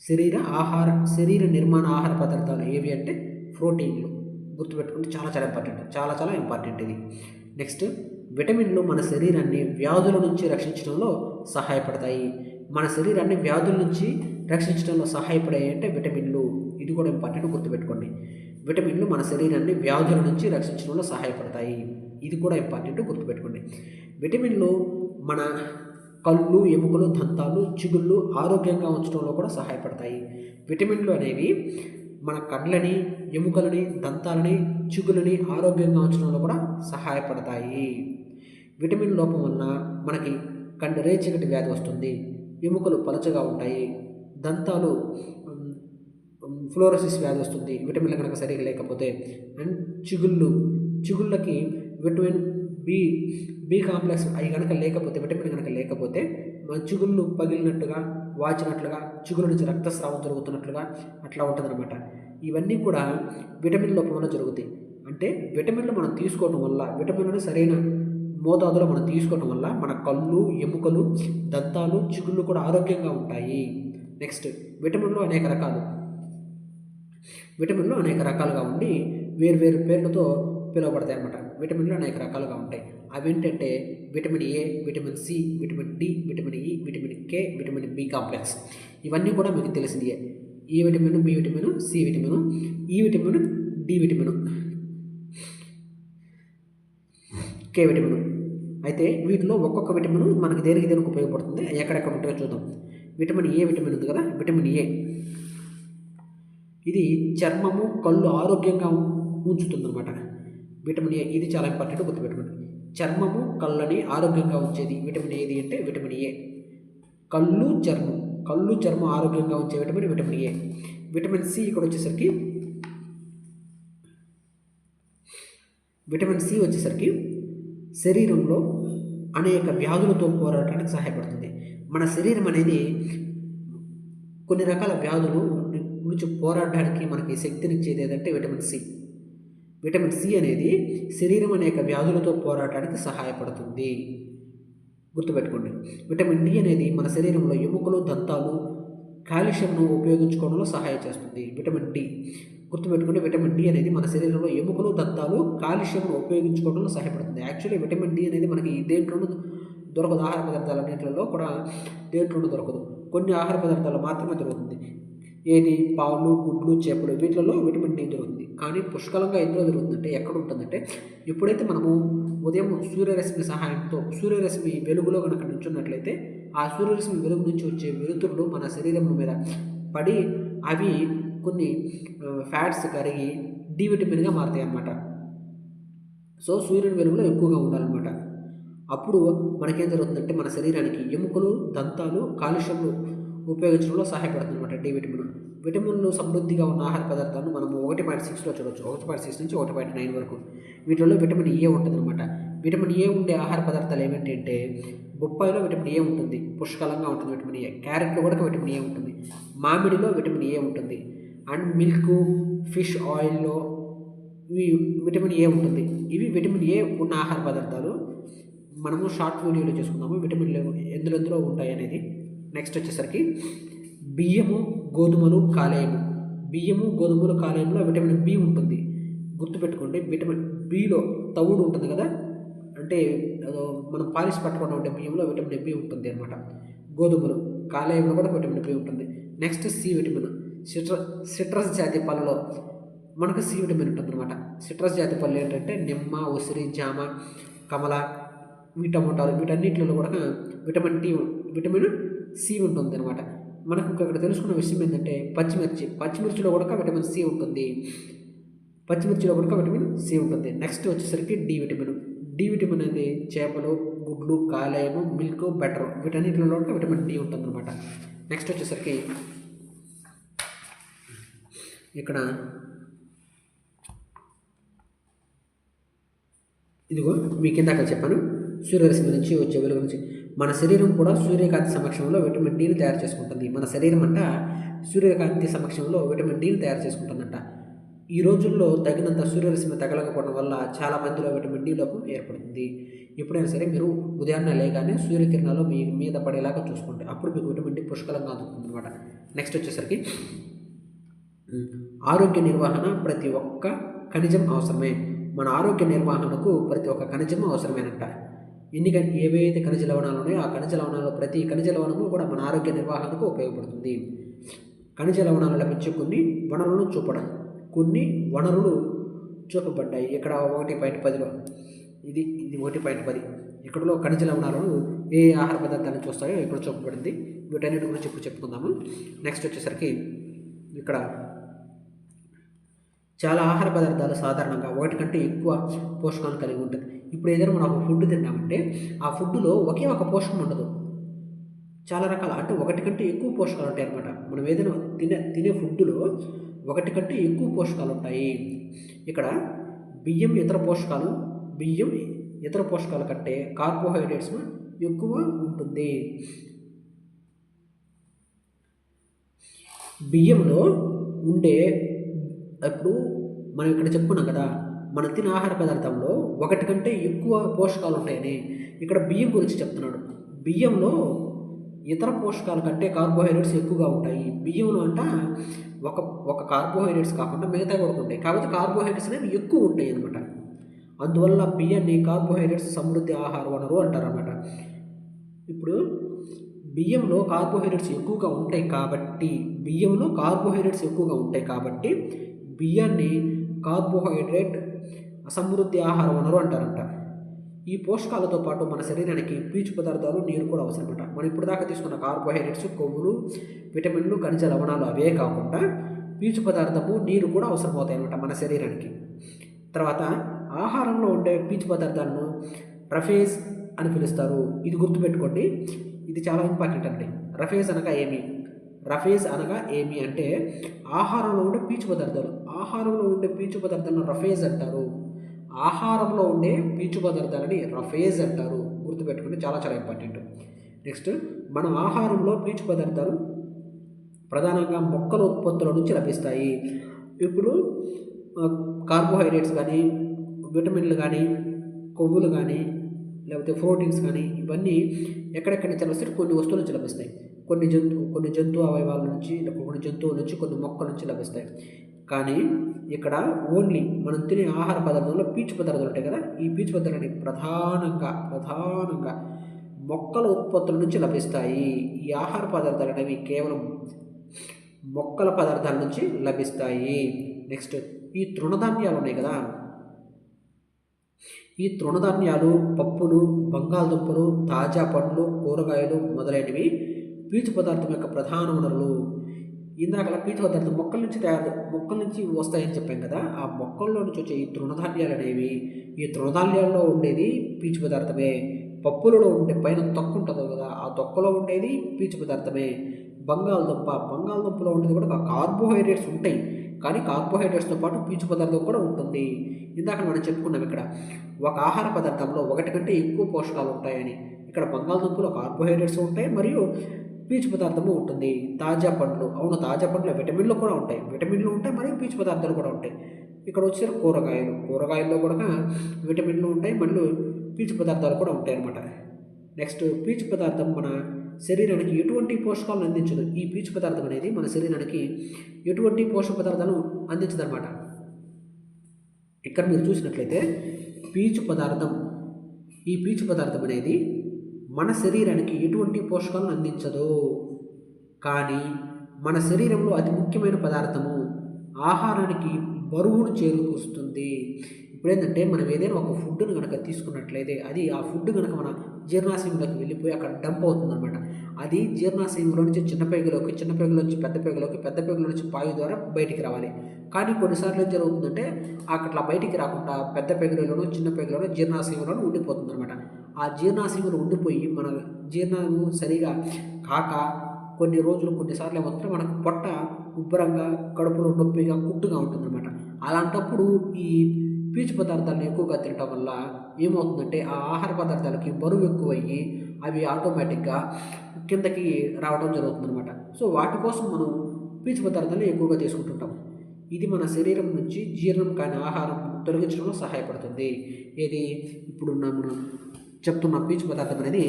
శరీర నిర్మాణ ఆహార పదార్థాలు ఏవి అంటే ప్రోటీన్లు. గుర్తుపెట్టుకుంటే చాలా ఇంపార్టెంట్ ఇది. నెక్స్ట్, విటమిన్లు మన శరీరాన్ని వ్యాధుల నుంచి రక్షించడంలో సహాయపడతాయి. సహాయపడాయి అంటే విటమిన్లు. ఇది కూడా ఇంపార్టెంట్, గుర్తుపెట్టుకోండి. విటమిన్లు మన శరీరాన్ని వ్యాధుల నుంచి రక్షించడంలో సహాయపడతాయి. ఇది కూడా ఇంపార్టెంట్, గుర్తుపెట్టుకోండి. విటమిన్లు మన కళ్ళు, ఎముకలు, దంతాలు, చిగుళ్ళు ఆరోగ్యంగా ఉంచడంలో కూడా సహాయపడతాయి. విటమిన్లు అనేవి మన కళ్ళని, ఎముకలని, దంతాలని, చిగుళ్ళని ఆరోగ్యంగా ఉంచడంలో కూడా సహాయపడతాయి. విటమిన్ లోపం వలన మనకి రేచీకటి వ్యాధి వస్తుంది, ఎముకలు పలచగా ఉంటాయి, దంతాలు ఫ్లోరోసిస్ వ్యాధి వస్తుంది విటమిన్లు కనుక సరిగా లేకపోతే. అండ్ చిగుళ్ళకి విటమిన్ బి కాంప్లెక్స్ అవి కనుక లేకపోతే, విటమిన్ కనుక లేకపోతే మన చిగుళ్ళు పగిలినట్టుగా, వాచినట్లుగా, చిగుళ్ళ నుంచి రక్తస్రావం జరుగుతున్నట్లుగా అట్లా ఉంటుందన్నమాట. ఇవన్నీ కూడా విటమిన్ లోపం వల్ల జరుగుతాయి. అంటే విటమిన్లు మనం తీసుకోవటం వల్ల, విటమిన్లను సరైన మోతాదులో మనం తీసుకోవటం వల్ల మన కళ్ళు, ఎముకలు, దంతాలు, చిగుళ్ళు కూడా ఆరోగ్యంగా ఉంటాయి. నెక్స్ట్, విటమిన్లు అనేక రకాలుగా ఉండి వేరు పేర్లతో పిలువబడతాయి అన్నమాట. విటమిన్లు అనేక రకాలుగా ఉంటాయి. అవి ఏంటంటే vitamin A, vitamin C, vitamin D, vitamin E, vitamin K, vitamin B complex. ఇవన్నీ కూడా మీకు తెలిసిందే. A vitamin, B vitamin, C vitamin, E vitamin, D vitamin, K vitamin. అయితే వీటిలో ఒక్కొక్క విటమిన్ మనకి దేనికి ఉపయోగపడుతుంది, ఎక్కడెక్కడ ఉంటాయో చూద్దాం. విటమిన్ ఏ విటమిన్ ఉంది కదా, విటమిన్ ఏ ఇది చర్మము కళ్ళు ఆరోగ్యంగా ఉంచుతుందన్నమాట. విటమిన్ ఏ ఇది చాలా ఇంపార్టెంట్, గుర్తుపెట్టుకోండి. చర్మము కళ్ళని ఆరోగ్యంగా ఉంచేది విటమిన్ ఏది అంటే విటమిన్ ఏ. కళ్ళు చర్మం ఆరోగ్యంగా ఉంచే విటమిన్ ఏ. విటమిన్ సి ఇక్కడ వచ్చేసరికి శరీరంలో అనేక వ్యాధులతో పోరాడటానికి సహాయపడుతుంది. మన శరీరం అనేది కొన్ని రకాల వ్యాధులు నుంచి పోరాడడానికి మనకి శక్తినిచ్చేది ఏదంటే విటమిన్ సి అనేది శరీరం అనేక వ్యాధులతో పోరాడటానికి సహాయపడుతుంది, గుర్తుపెట్టుకోండి. విటమిన్ డి అనేది మన శరీరంలో ఎముకలు, దంతాలు, కాల్షియంను ఉపయోగించుకోవడంలో సహాయం చేస్తుంది. విటమిన్ డి గుర్తుపెట్టుకుంటే విటమిన్ డి అనేది మన శరీరంలో ఎముకలు, దంతాలు, కాల్షియంను ఉపయోగించుకోవడంలో సహాయపడుతుంది. యాక్చువల్లీ విటమిన్ డి అనేది మనకి దేంట్లోనూ దొరకదు, ఆహార పదార్థాలన్నింటిలో కూడా దేంట్లోనూ దొరకదు, కొన్ని ఆహార పదార్థాలు మాత్రమే దొరుకుతుంది. ఏది? పాలు, గుడ్లు, చేపలు, వీటిలలో విటమిన్ డి దొరుకుతుంది. కానీ పుష్కలంగా ఎందులో దొరుకుతుందంటే ఎక్కడ ఉంటుందంటే ఎప్పుడైతే మనము ఉదయం సూర్యరశ్మి సహాయంతో సూర్యరశ్మి వెలుగులో కనుక నిల్చున్నట్లయితే ఆ సూర్యరశ్మి వెలుగు నుంచి వచ్చే వెలుతురులు మన శరీరం మీద పడి అవి కొన్ని ఫ్యాట్స్ కరిగి డి విటమిన్గా మారుతాయి అన్నమాట. సో సూర్యుని వెలుగులో ఎక్కువగా ఉండాలన్నమాట. అప్పుడు మనకేం జరుగుతుందంటే మన శరీరానికి ఎముకలు, దంతాలు, కాల్షియంలు ఉపయోగించడంలో సహాయపడుతుంది అనమాట డి విటమిన్. విటమిన్లు సమృద్ధిగా ఉన్న ఆహార పదార్థాలను మనము 1.6లో చూడవచ్చు, 1.6 నుంచి 1.9 వరకు. వీటిలో విటమిన్ ఏ ఉంటుందన్నమాట. విటమిన్ ఏ ఉండే ఆహార పదార్థాలు ఏమిటి అంటే బొప్పాయిలో విటమిన్ ఏ ఉంటుంది, పుష్కలంగా ఉంటుంది విటమిన్ ఏ. క్యారెట్లో కూడా విటమిన్ ఏ ఉంటుంది, మామిడిలో విటమిన్ ఏ ఉంటుంది, అండ్ మిల్క్, ఫిష్ ఆయిల్లో ఇవి విటమిన్ ఏ ఉంటుంది. ఇవి విటమిన్ ఏ ఉన్న ఆహార పదార్థాలు. మనము షార్ట్ వీడియోలో చేసుకుందాము విటమిన్లు ఎందులో ఉంటాయి అనేది. నెక్స్ట్ వచ్చేసరికి బియ్యము, గోధుమలు, కాలేయము. బియ్యము, గోధుమలు, కాలేయంలో విటమిన్ బి ఉంటుంది, గుర్తుపెట్టుకోండి. విటమిన్ బిలో తవుడు ఉంటుంది కదా, అంటే మనం పాలిష్ పట్టకుండా ఉండే బియ్యంలో విటమిన్ బి ఉంటుంది అనమాట. గోధుమలు, కాలేయంలో కూడా విటమిన్ బి ఉంటుంది. Next C vitamin. సిట్రస్ జాతి పళ్ళలో మనకు సి విటమిన్ ఉంటుంది అనమాట. సిట్రస్ జాతి పళ్ళు ఏంటంటే నిమ్మ, ఉసిరి, జామ, కమల, టమోటాలు, వీటన్నిటిలో కూడా విటమిన్ సి ఉంటుంది అనమాట. మనకు ఇక్కడ తెలుసుకున్న విషయం ఏంటంటే పచ్చిమిర్చిలో కూడా విటమిన్ సి ఉంటుంది. నెక్స్ట్ వచ్చేసరికి డి విటమిన్ అనేది చేపలు, గుడ్లు, కాలేయము, మిల్క్, బటర్, వీటన్నిటిలో కూడా విటమిన్ డి ఉంటుంది అనమాట. నెక్స్ట్ వచ్చేసరికి ఇక్కడ ఇదిగో మీకు ఇందాక చెప్పాను సూర్యరశ్మి నుంచి వచ్చే వెలుగు నుంచి. మన శరీరం కూడా సూర్యకాంతి సమక్షంలో విటమిన్ డిని తయారు చేసుకుంటుంది. మన శరీరం అంట సూర్యకాంతి సమక్షంలో విటమిన్ డిని తయారు చేసుకుంటుందంట. ఈ రోజుల్లో తగినంత సూర్యరశ్మి తగలకపోవడం వల్ల చాలా మందిలో విటమిన్ డి లోపం ఏర్పడుతుంది. ఎప్పుడైనా సరే మీరు ఉదయాన్నే లేగానే సూర్యకిరణాలు మీ మీద పడేలాగా చూసుకోండి, అప్పుడు మీకు విటమిన్ డి పుష్కలంగా అందుతుంది అనమాట. నెక్స్ట్ వచ్చేసరికి ఆరోగ్య నిర్వహణ. ప్రతి ఒక్క ఖనిజం అవసరమే. మన ఆరోగ్య నిర్వహణకు ప్రతి ఒక్క ఖనిజము అవసరమేనంట. ఏవైతే ఖనిజ లవణాలు ఉన్నాయో ఆ ఖనిజ లవణాలు ప్రతి ఖనిజ లవణము కూడా మన ఆరోగ్య నిర్వహణకు ఉపయోగపడుతుంది. ఖనిజ లవణాలు లభించే కొన్ని వనరులు చూపబడ్డాయి. ఇక్కడ 1.10లో ఇది 1.10. ఇక్కడలో ఖనిజ లవణాలను ఏ ఆహార పదార్థాలను చూస్తాయో ఇక్కడ చూపబడింది. వీటన్నిటి గురించి ఇప్పుడు చెప్పుకుందాము. నెక్స్ట్ వచ్చేసరికి ఇక్కడ చాలా ఆహార పదార్థాలు సాధారణంగా 1 కంటే ఎక్కువ పోషకాలను కలిగి ఉంటుంది. ఇప్పుడు ఏదైనా మనం ఒక ఫుడ్ తిన్నామంటే ఆ ఫుడ్లో ఒకే ఒక పోషకం ఉండదు, చాలా రకాల, అంటే 1 కంటే ఎక్కువ పోషకాలు ఉంటాయి అన్నమాట. మనం ఏదైనా తినే ఫుడ్లో 1 కంటే ఎక్కువ పోషకాలు ఉంటాయి. ఇక్కడ బియ్యం ఇతర పోషకాల కంటే కార్బోహైడ్రేట్స్ ఎక్కువ ఉంటుంది. బియ్యంలో ఉండే ఇప్పుడు మనం ఇక్కడ చెప్పుకున్నాం కదా, మనం తినే ఆహార పదార్థంలో 1 కంటే ఎక్కువ పోషకాలు ఉంటాయని. ఇక్కడ బియ్యం గురించి చెప్తున్నాడు. బియ్యంలో ఇతర పోషకాల కంటే కార్బోహైడ్రేట్స్ ఎక్కువగా ఉంటాయి. బియ్యంలో అంట ఒక కార్బోహైడ్రేట్స్ కాకుండా మిగతా కూడా ఉంటాయి, కాబట్టి కార్బోహైడ్రేట్స్ అనేవి ఎక్కువ ఉంటాయి అనమాట. అందువల్ల బియ్యాన్ని కార్బోహైడ్రేట్స్ సమృద్ధి ఆహార వనరు అంటారన్నమాట. ఇప్పుడు బియ్యంలో కార్బోహైడ్రేట్స్ ఎక్కువగా ఉంటాయి కాబట్టి బియ్యాన్ని కార్బోహైడ్రేట్ సమృద్ధి ఆహార వనరు అంటారంట. ఈ పోషకాలతో పాటు మన శరీరానికి పీచు పదార్థాలు, నీరు కూడా అవసరం అనమాట. మనం ఇప్పుడు దాకా తీసుకున్న కార్బోహైడ్రేట్స్, కొవ్వులు, విటమిన్లు, ఖనిజ లవణాలు అవే కాకుండా పీచు పదార్థము, నీరు కూడా అవసరం అవుతాయి అనమాట మన శరీరానికి. తర్వాత ఆహారంలో ఉండే పీచు పదార్థాలను రఫేజ్ అని పిలుస్తారు. ఇది గుర్తుపెట్టుకోండి, ఇది చాలా ఇంపార్టెంట్ అండి. రఫేజ్ అనగా ఏమి? రఫేజ్ అనగా ఏమి అంటే ఆహారంలో ఉండే పీచు పదార్థాలు. ఆహారంలో ఉండే పీచు పదార్థాలను రఫేజ్ అంటారు. ఆహారంలో ఉండే పీచు పదార్థాలని రఫేజ్ అంటారు. గుర్తుపెట్టుకుంటే చాలా చాలా ఇంపార్టెంట్. నెక్స్ట్, మన ఆహారంలో పీచు పదార్థాలు ప్రధానంగా మొక్కల ఉత్పత్తుల నుంచి లభిస్తాయి. ఇప్పుడు కార్బోహైడ్రేట్స్ కానీ, విటమిన్లు కానీ, కొవ్వులు కానీ, లేకపోతే ప్రోటీన్స్ కానీ ఇవన్నీ ఎక్కడెక్కడ నుంచి లభిస్తాయి? కొన్ని వస్తువుల నుంచి లభిస్తాయి. కొన్ని జంతు అవయవాల నుంచి, కొన్ని జంతువుల నుంచి, కొన్ని మొక్కల నుంచి లభిస్తాయి. కానీ ఇక్కడ ఓన్లీ మనం తినే ఆహార పదార్థంలో పీచు పదార్థాలు ఉంటాయి కదా, ఈ పీచు పదార్థాలు ప్రధానంగా మొక్కల ఉత్పత్తుల నుంచి లభిస్తాయి. ఈ ఆహార పదార్థాలు అనేవి కేవలం మొక్కల పదార్థాల నుంచి లభిస్తాయి. నెక్స్ట్, ఈ తృణధాన్యాలు ఉన్నాయి కదా, ఈ తృణధాన్యాలు, పప్పులు, బంగాళదుంపలు, తాజా పండ్లు, కూరగాయలు మొదలైనవి పీచు పదార్థం యొక్క ప్రధాన వనరులు. ఇందాక పీచు పదార్థం మొక్కల నుంచి వస్తాయని చెప్పాం కదా, ఆ మొక్కల్లో నుంచి వచ్చే ఈ తృణధాన్యాలు అనేవి, ఈ తృణధాన్యాల్లో ఉండేది పీచు పదార్థమే. పప్పులలో ఉండే పైన తొక్క ఉంటుంది కదా, ఆ తొక్కలో ఉండేది పీచు పదార్థమే. బంగాళదుంపలో ఉండేది కూడా కార్బోహైడ్రేట్స్ ఉంటాయి, కానీ కార్బోహైడ్రేట్స్తో పాటు పీచు పదార్థం కూడా ఉంటుంది. ఇందాక మనం చెప్పుకున్నాం ఇక్కడ ఒక ఆహార పదార్థంలో ఒకటి కంటే ఎక్కువ పోషకాలు ఉంటాయని. ఇక్కడ బంగాళదుంపలో కార్బోహైడ్రేట్స్ ఉంటాయి మరియు పీచు పదార్థము ఉంటుంది. తాజా పండ్లు, అవును తాజా పండ్లు విటమిన్లు కూడా ఉంటాయి, మరియు పీచు పదార్థాలు కూడా ఉంటాయి. ఇక్కడ వచ్చే కూరగాయల్లో కూడా విటమిన్లు ఉంటాయి, మరియు పీచు పదార్థాలు కూడా ఉంటాయి అన్నమాట. నెక్స్ట్, పీచు పదార్థం మన శరీరానికి ఎటువంటి పోషకాలను అందించదు. ఈ పీచు పదార్థం అనేది మన శరీరానికి ఎటువంటి పోషక పదార్థాలను అందించదు అనమాట. ఇక్కడ మీరు చూసినట్లయితే ఈ పీచు పదార్థం అనేది మన శరీరానికి ఎటువంటి పోషకాలను అందించదు. కానీ మన శరీరంలో అతి ముఖ్యమైన పదార్థము ఆహారానికి బరువును చేకూరుస్తుంది. ఇప్పుడు ఏంటంటే మనం ఏదైనా ఒక ఫుడ్ను కనుక తీసుకున్నట్లయితే ఆ ఫుడ్ కనుక మన జీర్ణాశయంలోకి వెళ్ళిపోయి అక్కడ డంప్ అవుతుందన్నమాట. అది జీర్ణాశయంలో నుంచి చిన్న పేగులోంచి పెద్ద పేగుల నుంచి పాయు ద్వారా బయటికి రావాలి. కానీ కొన్నిసార్లు ఏం జరుగుతుందంటే అట్లా బయటికి రాకుండా పెద్ద పేగులోనూ చిన్న పేగులోనూ జీర్ణాశయంలోనూ ఉండిపోతుంది అనమాట. ఆ జీర్ణాశయంలో ఉండిపోయి మన జీర్ణము సరిగా కాక కొన్నిసార్లు ఏమవుతుంటే మనకు పొట్ట ఉబ్బరంగా, కడుపులో నొప్పిగా, కుట్టుగా ఉంటుందన్నమాట. అలాంటప్పుడు ఈ పీచు పదార్థాలను ఎక్కువగా తినటం వల్ల ఏమవుతుందంటే ఆ ఆహార పదార్థాలకి బరువు ఎక్కువయ్యి అవి ఆటోమేటిక్గా కిందకి రావడం జరుగుతుందన్నమాట. సో వాటి కోసం మనం పీచు పదార్థాలను ఎక్కువగా తీసుకుంటుంటాం. ఇది మన శరీరం నుంచి జీర్ణం కాని ఆహారం తొలగించడంలో సహాయపడుతుంది. ఇప్పుడు మనం చెప్తున్న పీచు పదార్థం అనేది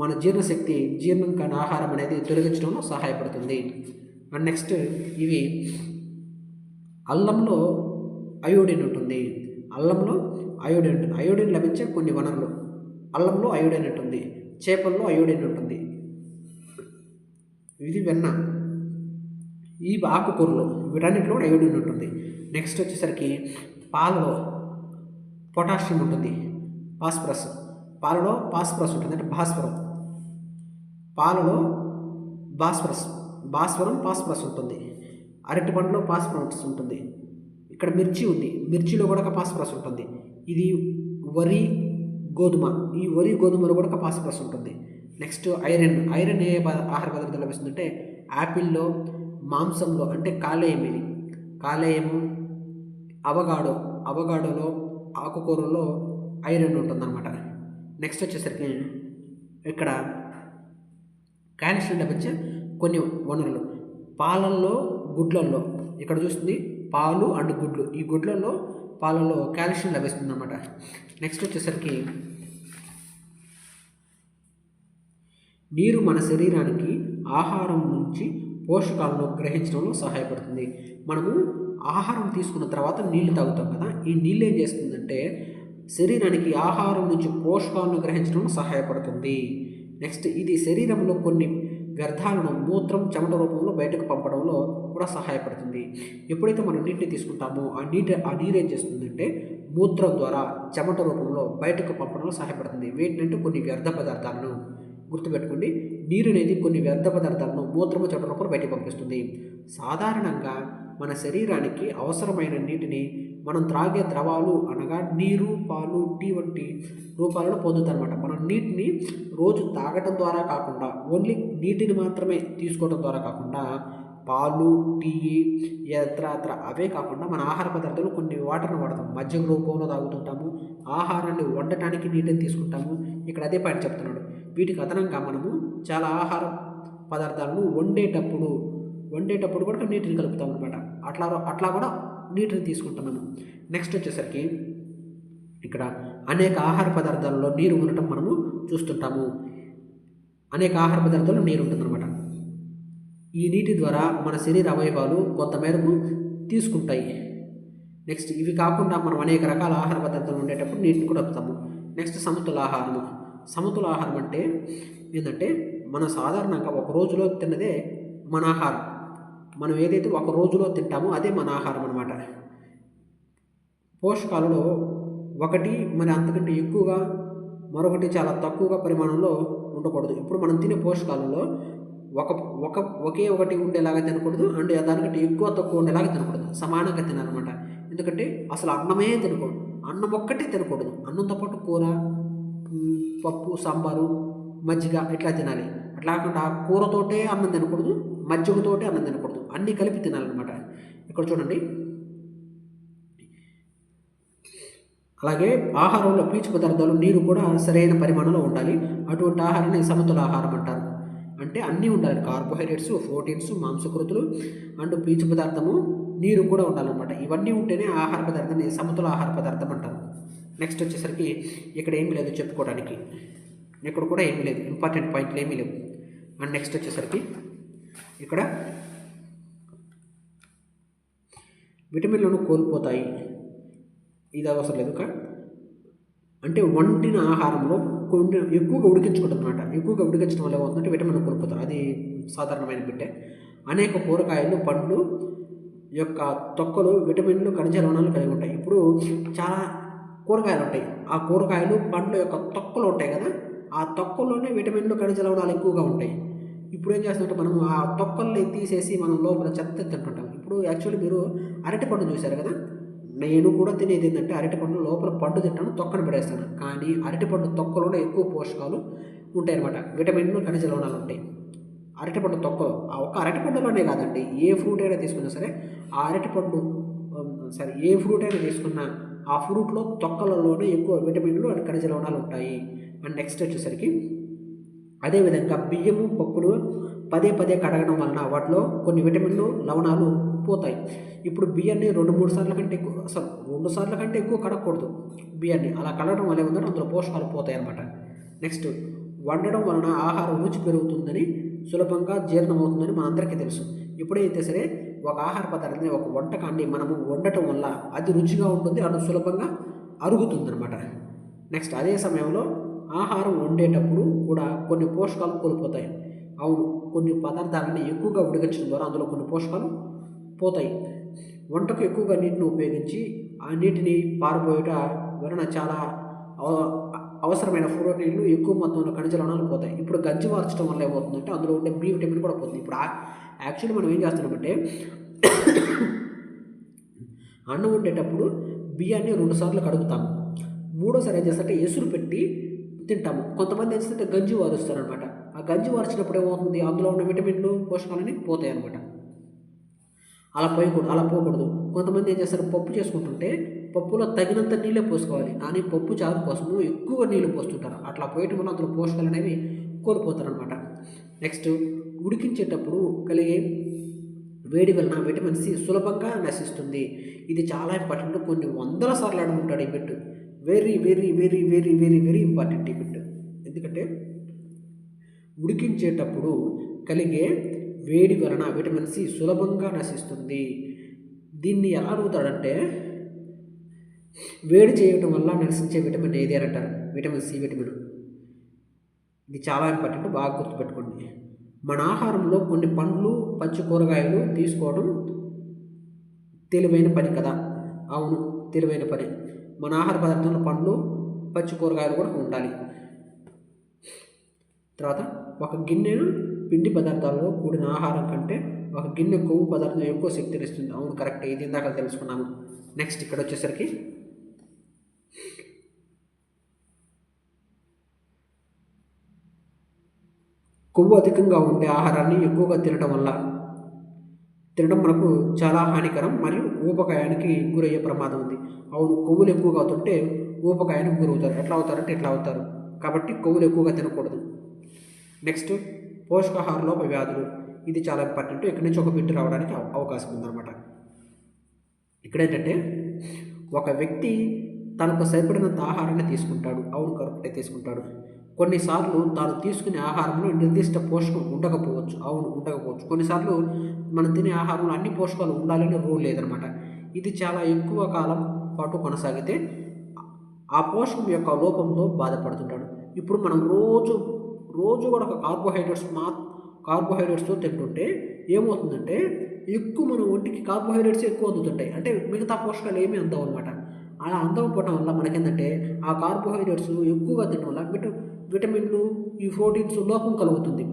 మన జీర్ణం కాని ఆహారం అనేది తొలగించడంలో సహాయపడుతుంది. అండ్ నెక్స్ట్, ఇవి అల్లంలో అయోడిన్ ఉంటుంది. అయోడిన్ లభించే కొన్ని వనరులు. అల్లంలో అయోడిన్ ఉంటుంది, చేపల్లో అయోడిన్ ఉంటుంది, ఇది వెన్న, ఈ ఆకుకూరలు వీటన్నిటిలో కూడా అయోడిన్ ఉంటుంది. నెక్స్ట్ వచ్చేసరికి పాలలో పొటాషియం ఉంటుంది, పాలలో పాస్పరస్ ఉంటుంది, అంటే పాలలో భాస్వరం ఉంటుంది. అరటి పండులో పాస్పరస్ ఉంటుంది. ఇక్కడ మిర్చి ఉంది, మిర్చిలో కూడా పాస్పరస్ ఉంటుంది. ఇది వరి గోధుమలో కూడా పాస్పరస్ ఉంటుంది. నెక్స్ట్ ఐరన్ ఏ ఆహార పదార్థాలు లభిస్తుందంటే యాపిల్లో, మాంసంలో అంటే కాలేయము, అవగాడోలో, ఆకుకూరలో ఐరన్ ఉంటుందన్నమాట. నెక్స్ట్ వచ్చేసరికి ఇక్కడ కాల్షియం లభించే కొన్ని వనరులు పాలల్లో, గుడ్లల్లో. ఇక్కడ చూస్తుంది పాలు అండ్ గుడ్లు, ఈ పాలలో కాల్షియం లభిస్తుంది అన్నమాట. నెక్స్ట్ వచ్చేసరికి నీరు మన శరీరానికి ఆహారం నుంచి పోషకాలను గ్రహించడంలో సహాయపడుతుంది. మనము ఆహారం తీసుకున్న తర్వాత నీళ్లు తాగుతాం కదా, ఈ నీళ్ళు ఏం చేస్తుందంటే శరీరానికి ఆహారం నుంచి పోషకాలను గ్రహించడంలో సహాయపడుతుంది. నెక్స్ట్, ఇది శరీరంలో కొన్ని వ్యర్థాలను మూత్రం, చెమట రూపంలో బయటకు పంపడంలో కూడా సహాయపడుతుంది. ఎప్పుడైతే మనం నీటిని తీసుకుంటామో ఆ నీరు ఏం చేస్తుందంటే మూత్రం ద్వారా చెమట రూపంలో బయటకు పంపడంలో సహాయపడుతుంది. వేటినంటే కొన్ని వ్యర్థ పదార్థాలను గుర్తుపెట్టుకోండి. నీరు అనేది కొన్ని వ్యర్థ పదార్థాలను మూత్రము చెమట రూపంలో బయటకు పంపిస్తుంది. సాధారణంగా మన శరీరానికి అవసరమైన నీటిని మనం త్రాగే ద్రవాలు అనగా నీరు, పాలు, టీ వంటి రూపాలలో పొందుతారన్నమాట. మనం నీటిని రోజు తాగటం ద్వారా కాకుండా ఓన్లీ నీటిని మాత్రమే తీసుకోవడం ద్వారా కాకుండా పాలు, టీ, ఇతర అవే కాకుండా మన ఆహార పదార్థాలు కొన్ని వాటర్ని వాడతాం. మజ్జిగ రూపంలో తాగుతుంటాము, ఆహారాన్ని వండటానికి నీటిని తీసుకుంటాము. ఇక్కడ అదే పాయింట్ చెప్తున్నాడు. వీటికి అదనంగా మనము చాలా ఆహార పదార్థాలను వండేటప్పుడు కూడా నీటిని కలుపుతాం అనమాట. అట్లా కూడా నీటిని తీసుకుంటున్నాము. నెక్స్ట్ వచ్చేసరికి ఇక్కడ అనేక ఆహార పదార్థాలలో నీరు ఉండటం మనము చూస్తుంటాము. అనేక ఆహార పదార్థాల్లో నీరు ఉంటుందన్నమాట. ఈ నీటి ద్వారా మన శరీర అవయవాలు కొంతమేరకు తీసుకుంటాయి. నెక్స్ట్ ఇవి కాకుండా మనం అనేక రకాల ఆహార పదార్థాలు ఉండేటప్పుడు నీటిని కూడా కలుపుతాము. నెక్స్ట్ సమతుల ఆహారము. సమతుల ఆహారం అంటే ఏంటంటే మనం సాధారణంగా ఒక రోజులో తిన్నదే మన ఆహారం. మనం ఏదైతే ఒక రోజులో తింటామో అదే మన ఆహారం అనమాట. పోషకాలలో ఒకటి మరి అంతకంటే ఎక్కువగా, మరొకటి చాలా తక్కువగా పరిమాణంలో ఉండకూడదు. ఇప్పుడు మనం తినే పోషకాలలో ఒకే ఒకటి ఉండేలాగా తినకూడదు, అండ్ దానికంటే ఎక్కువ తక్కువ ఉండేలాగా తినకూడదు. సమానంగా తినాలన్నమాట. ఎందుకంటే అసలు అన్నమే తినకూడదు, అన్నం ఒక్కటే తినకూడదు. అన్నంతో పాటు కూర, పప్పు, సాంబారు, మజ్జిగ ఇట్లా తినాలి. అట్లా కాకుండా కూరతోటే అన్నం తినకూడదు, మజ్జిగతోటే అన్నం తినకూడదు, అన్నీ కలిపి తినాలన్నమాట. ఇక్కడ చూడండి. అలాగే ఆహారంలో పీచు పదార్థాలు, నీరు కూడా సరైన పరిమాణంలో ఉండాలి. అటువంటి ఆహారాన్ని సమతుల ఆహారం అంటారు. అంటే అన్నీ ఉండాలి. కార్బోహైడ్రేట్స్, ప్రోటీన్స్, మాంసకృతులు అండ్ పీచు పదార్థము, నీరు కూడా ఉండాలన్నమాట. ఇవన్నీ ఉంటేనే ఆహార పదార్థాన్ని సమతుల ఆహార పదార్థం అంటారు. నెక్స్ట్ వచ్చేసరికి ఇక్కడ ఏమీ లేదు చెప్పుకోవడానికి, ఇక్కడ కూడా ఏమీ లేదు, ఇంపార్టెంట్ పాయింట్లు ఏమీ లేవు. అండ్ నెక్స్ట్ వచ్చేసరికి ఇక్కడ విటమిన్లను కోల్పోతాయి. ఇది అవసరం లేదు. అంటే వండిన ఆహారంలో కొన్ని ఎక్కువగా ఉడికించుకుంటుంది అనమాట. ఎక్కువగా ఉడికించడం వల్ల ఏమవుతుందంటే విటమిన్ కోల్పోతారు. అది సాధారణమైన బిట్టే. అనేక కూరగాయలు, పండ్లు యొక్క తొక్కలు విటమిన్లు, ఖనిజ లవణాలు కలిగి ఉంటాయి. ఇప్పుడు చాలా కూరగాయలు ఉంటాయి. ఆ కూరగాయలు, పండ్ల యొక్క తొక్కలు ఉంటాయి కదా, ఆ తొక్కల్లోనే విటమిన్లు, ఖనిజ లవణాలు ఎక్కువగా ఉంటాయి. ఇప్పుడు ఏం చేస్తుంటే మనం ఆ తొక్కల్ని తీసేసి మనం లోపల చెత్త తింటుంటాం. ఇప్పుడు యాక్చువల్లీ మీరు అరటిపండు చూశారు కదా, నేను కూడా తినేది ఏంటంటే అరటిపండు లోపల పండు తింటాను, తొక్కను పడేస్తాను. కానీ అరటిపండు తొక్కలోనే ఎక్కువ పోషకాలు ఉంటాయి అన్నమాట. విటమిన్లు, ఖనిజ లవణాలు ఉంటాయి అరటిపండు తొక్కలు. ఆ ఒక్క అరటిపండులోనే కాదండి, ఏ ఫ్రూట్ అయినా తీసుకున్నా సరే ఏ ఫ్రూట్ అయినా తీసుకున్నా ఆ ఫ్రూట్లో తొక్కలలోనే ఎక్కువ విటమిన్లు అండ్ ఖనిజ లవణాలు ఉంటాయి. అండ్ నెక్స్ట్ వచ్చేసరికి అదేవిధంగా బియ్యము, పప్పులు పదే పదే కడగడం వలన వాటిలో కొన్ని విటమిన్లు, లవణాలు పోతాయి. ఇప్పుడు బియ్యాన్ని 2-3 సార్ల కంటే ఎక్కువ, అసలు 2 సార్ల కంటే ఎక్కువ కడగకూడదు బియ్యాన్ని. అలా కడగడం వల్ల ఏముందంటే అందులో పోషకాలు పోతాయి అన్నమాట. నెక్స్ట్ వండడం వలన ఆహారం రుచి పెరుగుతుందని, సులభంగా జీర్ణమవుతుందని మనందరికీ తెలుసు. ఎప్పుడైతే సరే ఒక ఆహార పదార్థాన్ని, ఒక వంటకాన్ని మనము వండటం వల్ల అది రుచిగా ఉంటుంది, అది సులభంగా అరుగుతుంది అనమాట. నెక్స్ట్ అదే సమయంలో ఆహారం వండేటప్పుడు కూడా కొన్ని పోషకాలు కోల్పోతాయి. అవును, కొన్ని పదార్థాలని ఎక్కువగా ఉడికించడం ద్వారా అందులో కొన్ని పోషకాలు పోతాయి. వంటకు ఎక్కువగా నీటిని ఉపయోగించి ఆ నీటిని పారబోయట వలన చాలా అవసరమైన ప్రోటీన్లు, ఎక్కువ మొత్తంలో ఖనిజ లవణాలు పోతాయి. ఇప్పుడు గంజి వార్చడం వల్ల ఏమవుతుందంటే అందులో ఉండే బి విటమిన్ కూడా పోతుంది. ఇప్పుడు యాక్చువల్లీ మనం ఏం చేస్తున్నామంటే అన్నం వండేటప్పుడు బియ్యాన్ని 2 సార్లు కడుగుతాము, 3వ సారి ఏం చేస్తారంటే ఎసురు పెట్టి తింటాము. కొంతమంది ఏం చేస్తారంటే గంజి వారుస్తారనమాట. ఆ గంజి వార్చినప్పుడు ఏమవుతుంది, అందులో ఉన్న విటమిన్లు, పోషకాలన్నీ పోతాయి అనమాట. అలా పోకూడదు. కొంతమంది ఏం చేస్తారు, పప్పు చేసుకుంటుంటే పప్పులో తగినంత నీళ్ళే పోసుకోవాలి, కానీ పప్పు చారు కోసము ఎక్కువ నీళ్ళు పోస్తుంటారు. అట్లా పోయటం వల్ల అందులో పోషకాలు అనేవి కోల్పోతారనమాట. నెక్స్ట్ ఉడికించేటప్పుడు కలిగే వేడి వలన విటమిన్ సి సులభంగా నశిస్తుంది. ఇది చాలా ఇంపార్టెంట్. కొన్ని 100 సార్లు అడుగుంటాడు ఈ bit. Very very very very very very important ఈ బిట్. ఎందుకంటే ఉడికించేటప్పుడు కలిగే వేడి వలన విటమిన్ సి సులభంగా నశిస్తుంది. దీన్ని ఎలా అడుగుతాడంటే వేడి చేయటం వల్ల నశించే విటమిన్ ఏది అని అంటారు, విటమిన్ సి విటమిన్. ఇది చాలా ఇంపార్టెంట్, బాగా గుర్తుపెట్టుకోండి. మన ఆహారంలో కొన్ని పండ్లు, పచ్చి కూరగాయలు తీసుకోవడం తెలివైన పని కదా. అవును, తెలివైన పని. మన ఆహార పదార్థంలో పండ్లు, పచ్చి కూరగాయలు కూడా ఉండాలి. తర్వాత ఒక గిన్నె పిండి పదార్థాల్లో కూడిన ఆహారం కంటే ఒక గిన్నె కొవ్వు పదార్థం ఎక్కువ శక్తిని ఇస్తుంది. అవును, కరెక్ట్. ఇది ఇందాక తెలుసుకున్నాము. నెక్స్ట్ ఇక్కడ వచ్చేసరికి కొవ్వు అధికంగా ఉండే ఆహారాన్ని ఎక్కువగా తినడం మనకు చాలా హానికరం మరియు ఊబకాయానికి గురయ్యే ప్రమాదం ఉంది. అవును, కొవ్వులు ఎక్కువగా అవుతుంటే ఊబకాయానికి గురవుతారు. ఎట్లా అవుతారంటే ఇట్లా అవుతారు. కాబట్టి కొవ్వులు ఎక్కువగా తినకూడదు. నెక్స్ట్ పోషకాహార లోప వ్యాధులు. ఇది చాలా ఇంపార్టెంట్. ఇక్కడి నుంచి ఒక బిట్ రావడానికి అవకాశం ఉందన్నమాట. ఇక్కడ ఏంటంటే ఒక వ్యక్తి తనకు సరిపడినంత ఆహారాన్ని తీసుకుంటాడు. అవును, కరెక్టే, తీసుకుంటాడు. కొన్నిసార్లు తాను తీసుకునే ఆహారంలో నిర్దిష్ట పోషకం ఉండకపోవచ్చు. అవును, ఉండకపోవచ్చు. కొన్నిసార్లు మనం తినే ఆహారంలో అన్ని పోషకాలు ఉండాలని రూల్ లేదనమాట. ఇది చాలా ఎక్కువ కాలం పాటు కొనసాగితే ఆ పోషకం యొక్క లోపంతో బాధపడుతుంటాడు. ఇప్పుడు మనం రోజు కూడా ఒక కార్బోహైడ్రేట్స్తో తింటుంటే ఏమవుతుందంటే ఎక్కువ మన ఒంటికి కార్బోహైడ్రేట్స్ ఎక్కువ అందుతుంటాయి. అంటే మిగతా పోషకాలు ఏమీ అందవు అనమాట. అలా అందకపోవడం వల్ల మనకేంటంటే ఆ కార్బోహైడ్రేట్స్ ఎక్కువగా తినడం వల్ల విటమిన్లు, ఈ ప్రోటీన్స్ లోపం కలుగుతుంది.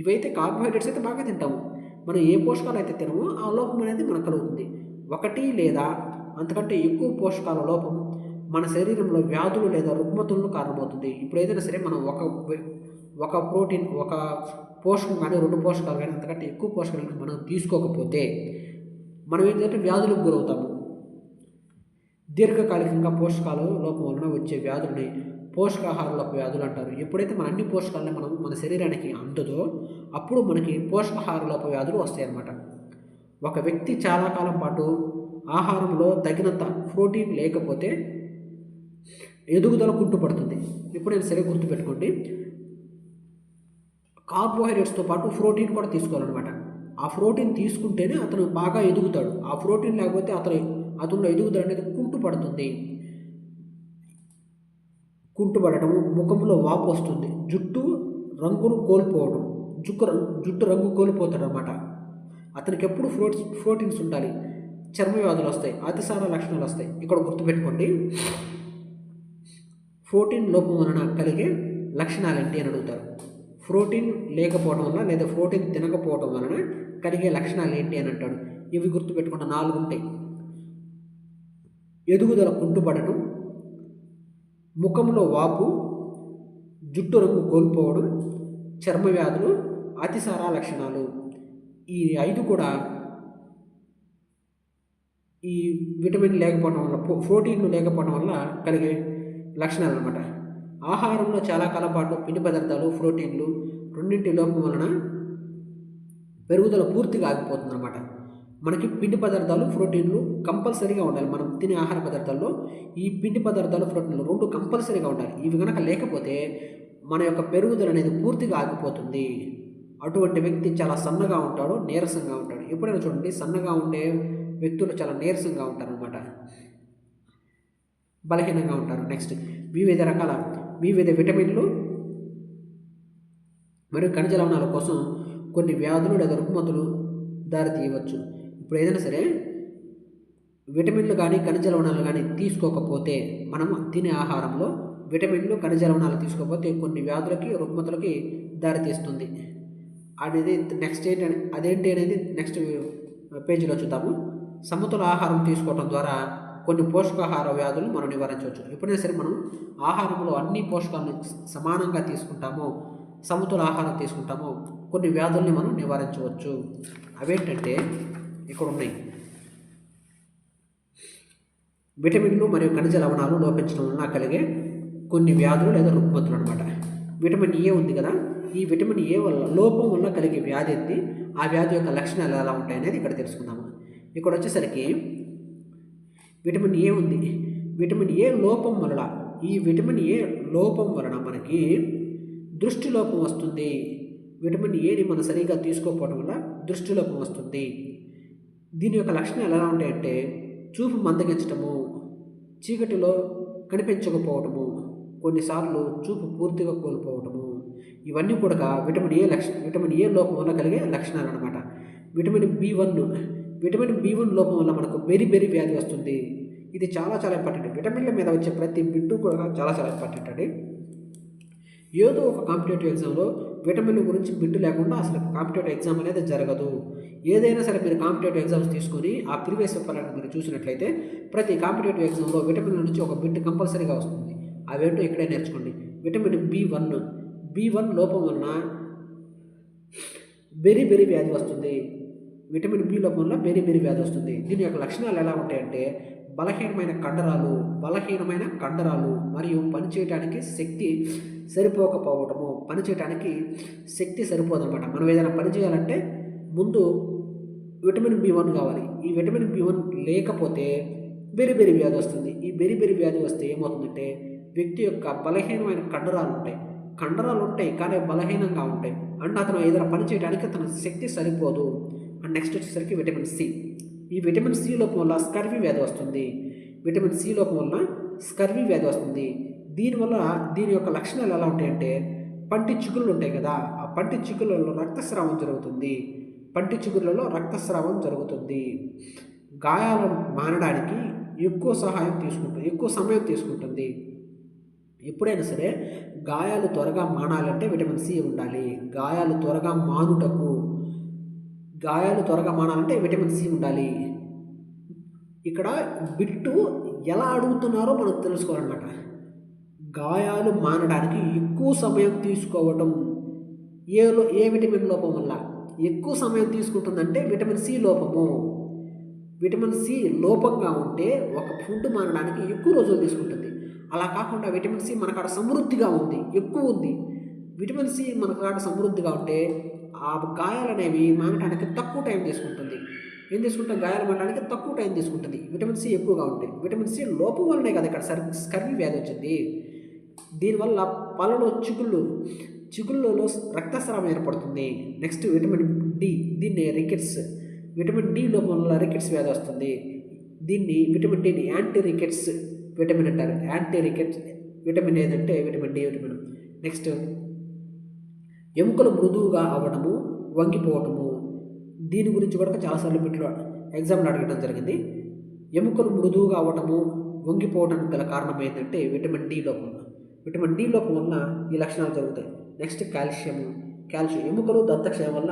ఇవైతే కార్బోహైడ్రేట్స్ అయితే బాగా తింటాము. మనం ఏ పోషకాలు అయితే తినమో ఆ లోపం అనేది మనకు కలుగుతుంది. ఒకటి లేదా అంతకంటే ఎక్కువ పోషకాల లోపం మన శరీరంలో వ్యాధులు లేదా రుగ్మతులను కారణమవుతుంది. ఇప్పుడు ఏదైనా సరే మనం ఒక ప్రోటీన్, ఒక పోషకం కానీ 2 పోషకాలు కానీ అంతకంటే ఎక్కువ పోషకాలు మనం తీసుకోకపోతే మనం ఏంటంటే వ్యాధులకు గురవుతాము. దీర్ఘకాలికంగా పోషకాల లోపం వలన వచ్చే వ్యాధుల్ని పోషకాహార లోప వ్యాధులు అంటారు. ఎప్పుడైతే మన అన్ని పోషకాలని మన శరీరానికి అందదో అప్పుడు మనకి పోషకాహార లోప వ్యాధులు వస్తాయన్నమాట. ఒక వ్యక్తి చాలా కాలం పాటు ఆహారంలో తగినంత ప్రోటీన్ లేకపోతే ఎదుగుదల కుంటుపడుతుంది. ఎప్పుడైనా సరే గుర్తుపెట్టుకోండి, కార్బోహైడ్రేట్స్తో పాటు ప్రోటీన్ కూడా తీసుకోవాలన్నమాట. ఆ ప్రోటీన్ తీసుకుంటేనే అతను బాగా ఎదుగుతాడు. ఆ ప్రోటీన్ లేకపోతే అతనిలో ఎదుగుదల అనేది కుంటుపడుతుంది. కుంటుపడటం, ముఖంలో వాపు వస్తుంది, జుట్టు రంగును కోల్పోవడం, జుట్టు రంగు కోల్పోతాడు అనమాట. అతనికి ఎప్పుడు ప్రోటీన్స్ ఉండాలి. చర్మ వ్యాధులు వస్తాయి, అతిసార లక్షణాలు వస్తాయి. ఇక్కడ గుర్తుపెట్టుకోండి, ప్రోటీన్ లోపం వలన కలిగే లక్షణాలు ఏంటి అని అడుగుతారు. ప్రోటీన్ లేకపోవడం వల్ల లేదా ప్రోటీన్ తినకపోవడం వలన కలిగే లక్షణాలు ఏంటి అని అంటాడు. ఇవి గుర్తుపెట్టుకున్న 4 ఉంటాయి. ఎదుగుదల కుంటుపడటం, ముఖంలో వాపు, జుట్టు రంగు కోల్పోవడం, చర్మ వ్యాధులు, అతిసార లక్షణాలు. ఈ 5 కూడా ఈ విటమిన్ లేకపోవడం వల్ల, ప్రోటీన్లు లేకపోవడం వల్ల కలిగే లక్షణాలు అనమాట. ఆహారంలో చాలా కాలం పాటు పిండి పదార్థాలు, ప్రోటీన్లు రెండింటి లోపం వలన పెరుగుదల పూర్తిగా ఆగిపోతుంది అనమాట. మనకి పిండి పదార్థాలు, ప్రోటీన్లు కంపల్సరీగా ఉండాలి. మనం తినే ఆహార పదార్థాల్లో ఈ పిండి పదార్థాలు, ప్రోటీన్లు 2 కంపల్సరీగా ఉండాలి. ఇవి కనుక లేకపోతే మన యొక్క పెరుగుదల అనేది పూర్తిగా ఆగిపోతుంది. అటువంటి వ్యక్తి చాలా సన్నగా ఉంటాడు, నీరసంగా ఉంటాడు. ఎప్పుడైనా చూడండి, సన్నగా ఉండే వ్యక్తులు చాలా నీరసంగా ఉంటారు అనమాట, బలహీనంగా ఉంటారు. నెక్స్ట్ వివిధ విటమిన్లు మరియు ఖనిజ లవణాల కోసం కొన్ని వ్యాధులు లేదా రుగ్మతులు దారితీయవచ్చు. ఇప్పుడు ఏదైనా సరే విటమిన్లు కానీ ఖనిజ లవణాలు కానీ తీసుకోకపోతే, మనం తినే ఆహారంలో విటమిన్లు ఖనిజ లవణాలు తీసుకోకపోతే కొన్ని వ్యాధులకి, రుగ్మతులకి దారితీస్తుంది. అనేది నెక్స్ట్ అదేంటి అనేది నెక్స్ట్ పేజీలో చూద్దాము. సమతుల ఆహారం తీసుకోవడం ద్వారా కొన్ని పోషకాహార వ్యాధులు మనం నివారించవచ్చు. ఎప్పుడైనా సరే మనం ఆహారంలో అన్ని పోషకాలను సమానంగా తీసుకుంటామో, సమతుల ఆహారం తీసుకుంటామో కొన్ని వ్యాధుల్ని మనం నివారించవచ్చు. అవేంటంటే ఇక్కడ ఉన్నాయి. విటమిన్లు మరియు ఖనిజ లవణాలు లోపించడం వలన కలిగే కొన్ని వ్యాధులు లేదా రుగ్మతులు అనమాట. విటమిన్ ఏ ఉంది కదా, ఈ విటమిన్ ఏ వల్ల లోపం వల్ల కలిగే వ్యాధి ఏంటి, ఆ వ్యాధి యొక్క లక్షణాలు ఎలా ఉంటాయి అనేది ఇక్కడ తెలుసుకుందాము. ఇక్కడ వచ్చేసరికి విటమిన్ ఏ ఉంది. విటమిన్ ఏ లోపం వలన, ఈ విటమిన్ ఏ లోపం వలన మనకి దృష్టి లోపం వస్తుంది. విటమిన్ ఏని మనం సరిగ్గా తీసుకోకపోవడం వల్ల దృష్టి లోపం వస్తుంది. దీని యొక్క లక్షణాలు ఎలా ఉంటాయంటే చూపు మందగించటము, చీకటిలో కనిపించకపోవటము, కొన్నిసార్లు చూపు పూర్తిగా కోల్పోవటము. ఇవన్నీ కూడా విటమిన్ ఏ లోపం వల్ల కలిగే లక్షణాలు అనమాట. విటమిన్ బి వన్ లోపం వల్ల మనకు బెరి వ్యాధి వస్తుంది. ఇది చాలా చాలా ఇంపార్టెంట్. విటమిన్ల మీద వచ్చే ప్రతి బిట్టు కూడా చాలా చాలా ఇంపార్టెంట్ అండి. ఏదో ఒక కాంపిటేటివ్ ఎగ్జామ్లో విటమిన్ల గురించి బిట్టు లేకుండా అసలు కాంపిటేటివ్ ఎగ్జామ్ అనేది జరగదు. ఏదైనా సరే మీరు కాంపిటేటివ్ ఎగ్జామ్స్ తీసుకొని ఆ ప్రీవియస్ పేపర్లను మీరు చూసినట్లయితే ప్రతి కాంపిటేటివ్ ఎగ్జామ్లో విటమిన్ల నుంచి ఒక బిట్ కంపల్సరీగా వస్తుంది. అవేంటో ఇక్కడే నేర్చుకోండి. విటమిన్ B1 లోపం వలన బెరీ వ్యాధి వస్తుంది. విటమిన్ బి లోపం వల్ల బెరీ వ్యాధి వస్తుంది. దీని యొక్క లక్షణాలు ఎలా ఉంటాయంటే బలహీనమైన కండరాలు మరియు పనిచేయడానికి శక్తి సరిపోకపోవటము. పనిచేయడానికి శక్తి సరిపోదన్నమాట. మనం ఏదైనా పని చేయాలంటే ముందు విటమిన్ B1 కావాలి. ఈ విటమిన్ B1 లేకపోతే బెరీ వ్యాధి వస్తుంది. ఈ బెరీ వ్యాధి వస్తే ఏమవుతుందంటే వ్యక్తి యొక్క బలహీనమైన కండరాలు ఉంటాయి కానీ బలహీనంగా ఉంటాయి. అండ్ అతను ఏదైనా పని చేయడానికి తన శక్తి సరిపోదు. అండ్ నెక్స్ట్ వచ్చేసరికి విటమిన్ సి. ఈ విటమిన్ సి లోపం వల్ల స్కర్వీ వ్యాధి వస్తుంది. దీనివల్ల దీని యొక్క లక్షణాలు ఎలా ఉంటాయంటే పంటి చిగుళ్ళు ఉంటాయి కదా, ఆ పంటి చిగుళ్ళలో రక్తస్రావం జరుగుతుంది. గాయాలను మానడానికి ఎక్కువ సమయం తీసుకుంటుంది. ఎప్పుడైనా సరే గాయాలు త్వరగా మానాలంటే విటమిన్ సి ఉండాలి. గాయాలు త్వరగా మానాలంటే విటమిన్ సి ఉండాలి. ఇక్కడ బిట్టు ఎలా అడుగుతున్నారో మనం తెలుసుకోవాలన్నమాట. గాయాలు మానడానికి ఎక్కువ సమయం తీసుకోవటం ఏ విటమిన్ లోపం వల్ల ఎక్కువ సమయం తీసుకుంటుందంటే విటమిన్ సి లోపము. విటమిన్ సి లోపంగా ఉంటే ఒక ఫుడ్ మానడానికి ఎక్కువ రోజులు తీసుకుంటుంది. అలా కాకుండా విటమిన్ సి మనకాడ సమృద్ధిగా ఉంది, ఎక్కువ ఉంది. విటమిన్ సి మనకాడ సమృద్ధిగా ఉంటే ఆ గాయాలు అనేవి మానడానికి తక్కువ టైం తీసుకుంటుంది. గాయాలు మానడానికి తక్కువ టైం తీసుకుంటుంది విటమిన్ సి ఎక్కువగా ఉంటాయి. విటమిన్ సి లోపం వల్లనే కదా ఇక్కడ స్కర్వీ వ్యాధి వచ్చింది. దీనివల్ల పళ్ళలో చిగుళ్ళలో రక్తస్రావం ఏర్పడుతుంది. నెక్స్ట్ విటమిన్ డి, దీన్ని రికెట్స్. విటమిన్ డి లోపం వల్ల రికెట్స్ వ్యాధి వస్తుంది. దీన్ని విటమిన్ డిని యాంటీ రికెట్స్ విటమిన్ అంటారు. యాంటీ రికెట్స్ విటమిన్ ఏదంటే విటమిన్ డి విటమిన్. నెక్స్ట్ ఎముకలు మృదువుగా అవ్వటము, వంగిపోవటము. దీని గురించి కూడా చాలాసార్లు బిట్లో ఎగ్జామ్లో అడగడం జరిగింది. ఎముకలు మృదువుగా అవ్వటము, వంగిపోవడానికి గల కారణం ఏంటంటే విటమిన్ డి లోపం వల్ల ఈ లక్షణాలు జరుగుతాయి. Next calcium. ఎముకలు దంతక్షయం వల్ల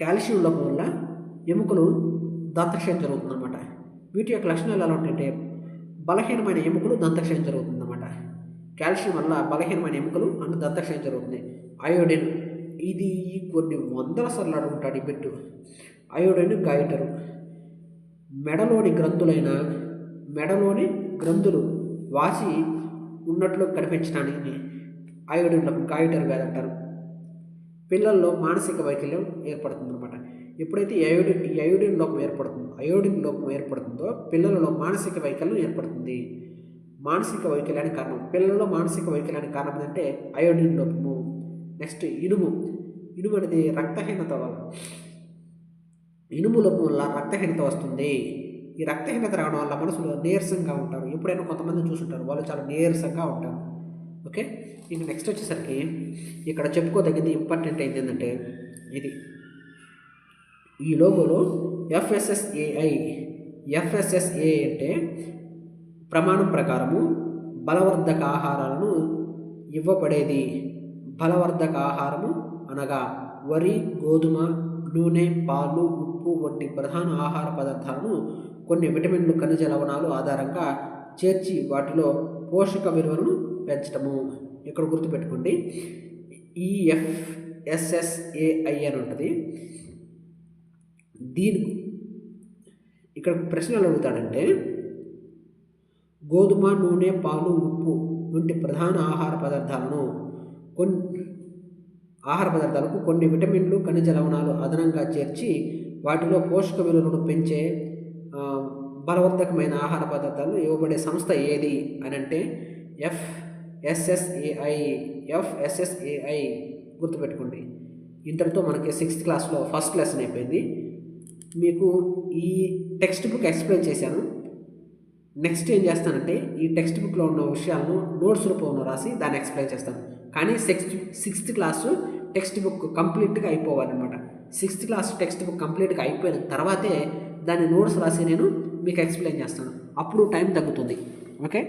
కాల్షియం లోపం వల్ల ఎముకలు దంతక్షయం జరుగుతుందన్నమాట. వీటి యొక్క లక్షణాలు ఎలా ఉంటాయంటే బలహీనమైన ఎముకలు దంతక్షయం జరుగుతుందన్నమాట. కాల్షియం వల్ల బలహీనమైన ఎముకలు అండ్ దంతక్షయం జరుగుతుంది. అయోడిన్, ఇది కొన్ని వందల సార్లు అడుగుంటాడు ఈ బిట్టు. అయోడిన్ గాయిటరు. మెడలోని గ్రంథులు వాసి ఉన్నట్లు కనిపించడానికి అయోడిన్ గాయిటర్ వ్యాధి అంటారు. పిల్లల్లో మానసిక వైకల్యం ఏర్పడుతుంది అనమాట. ఎప్పుడైతే అయోడిన్ లోపం ఏర్పడుతుందో పిల్లలలో మానసిక వైకల్యం ఏర్పడుతుంది. పిల్లలలో మానసిక వైకల్యానికి కారణం ఏంటంటే అయోడిన్ లోపము. నెక్స్ట్ ఇనుము అనేది రక్తహీనత వల్ల, ఇనుము లోపం వల్ల రక్తహీనత వస్తుంది. ఈ రక్తహీనత రావడం వల్ల మనుషులు నీరసంగా ఉంటారు. ఎప్పుడైనా కొంతమంది చూసుంటారు, వాళ్ళు చాలా నీరసంగా ఉంటారు. ఓకే, ఇంక నెక్స్ట్ వచ్చేసరికి ఇక్కడ చెప్పుకోదగ్గది ఇంపార్టెంట్ అయింది ఏంటంటే ఇది ఈ లోగోలో FSSAI అంటే ప్రమాణం ప్రకారము బలవర్ధక ఆహారాలను ఇవ్వబడేది. బలవర్ధక ఆహారము అనగా వరి, గోధుమ, నూనె, పాలు, ఉప్పు వంటి ప్రధాన ఆహార పదార్థాలను కొన్ని విటమిన్లు, ఖనిజ లవణాలు ఆధారంగా చేర్చి వాటిలో పోషక విలువలను పెంచటము. ఇక్కడ గుర్తుపెట్టుకోండి, ఈ FSSAI అని ఉంటుంది. ఇక్కడ ప్రశ్నలు అడుగుతాడంటే గోధుమ, నూనె, పాలు, ఉప్పు వంటి ప్రధాన ఆహార పదార్థాలకు కొన్ని విటమిన్లు, ఖనిజ లవణాలు అదనంగా చేర్చి వాటిలో పోషక విలువలను పెంచే బలవర్ధకమైన ఆహార పదార్థాలను ఇవ్వబడే సంస్థ ఏది అని అంటే FSSAI గుర్తుపెట్టుకోండి. ఇంతటితో మనకి 6th క్లాస్లో ఫస్ట్ లెసన్ అయిపోయింది. మీకు ఈ టెక్స్ట్ బుక్ ఎక్స్ప్లెయిన్ చేశాను. నెక్స్ట్ ఏం చేస్తానంటే ఈ టెక్స్ట్ బుక్లో ఉన్న విషయాలను నోట్స్ రూపంలో రాసి దాన్ని ఎక్స్ప్లెయిన్ చేస్తాను. కానీ 6th క్లాసు టెక్స్ట్ బుక్ కంప్లీట్గా అయిపోవాలన్నమాట. 6th క్లాస్ టెక్స్ట్ బుక్ కంప్లీట్గా అయిపోయిన తర్వాతే దాని నోట్స్ రాసి నేను మీకు ఎక్స్ప్లెయిన్ చేస్తాను. అప్పుడు టైం తగ్గుతుంది. ఓకే,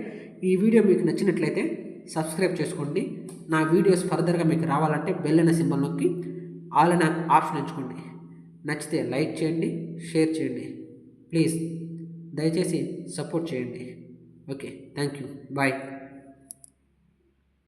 ఈ వీడియో మీకు నచ్చినట్లయితే సబ్స్క్రైబ్ చేసుకోండి. నా వీడియోస్ ఫర్దర్గా మీకు రావాలంటే బెల్ అనే సింబల్ నొక్కి ఆల్ అనే ఆప్షన్ ఎంచుకోండి. నచ్చితే లైక్ చేయండి, షేర్ చేయండి. ప్లీజ్ దయచేసి సపోర్ట్ చేయండి. Okay, thank you, bye.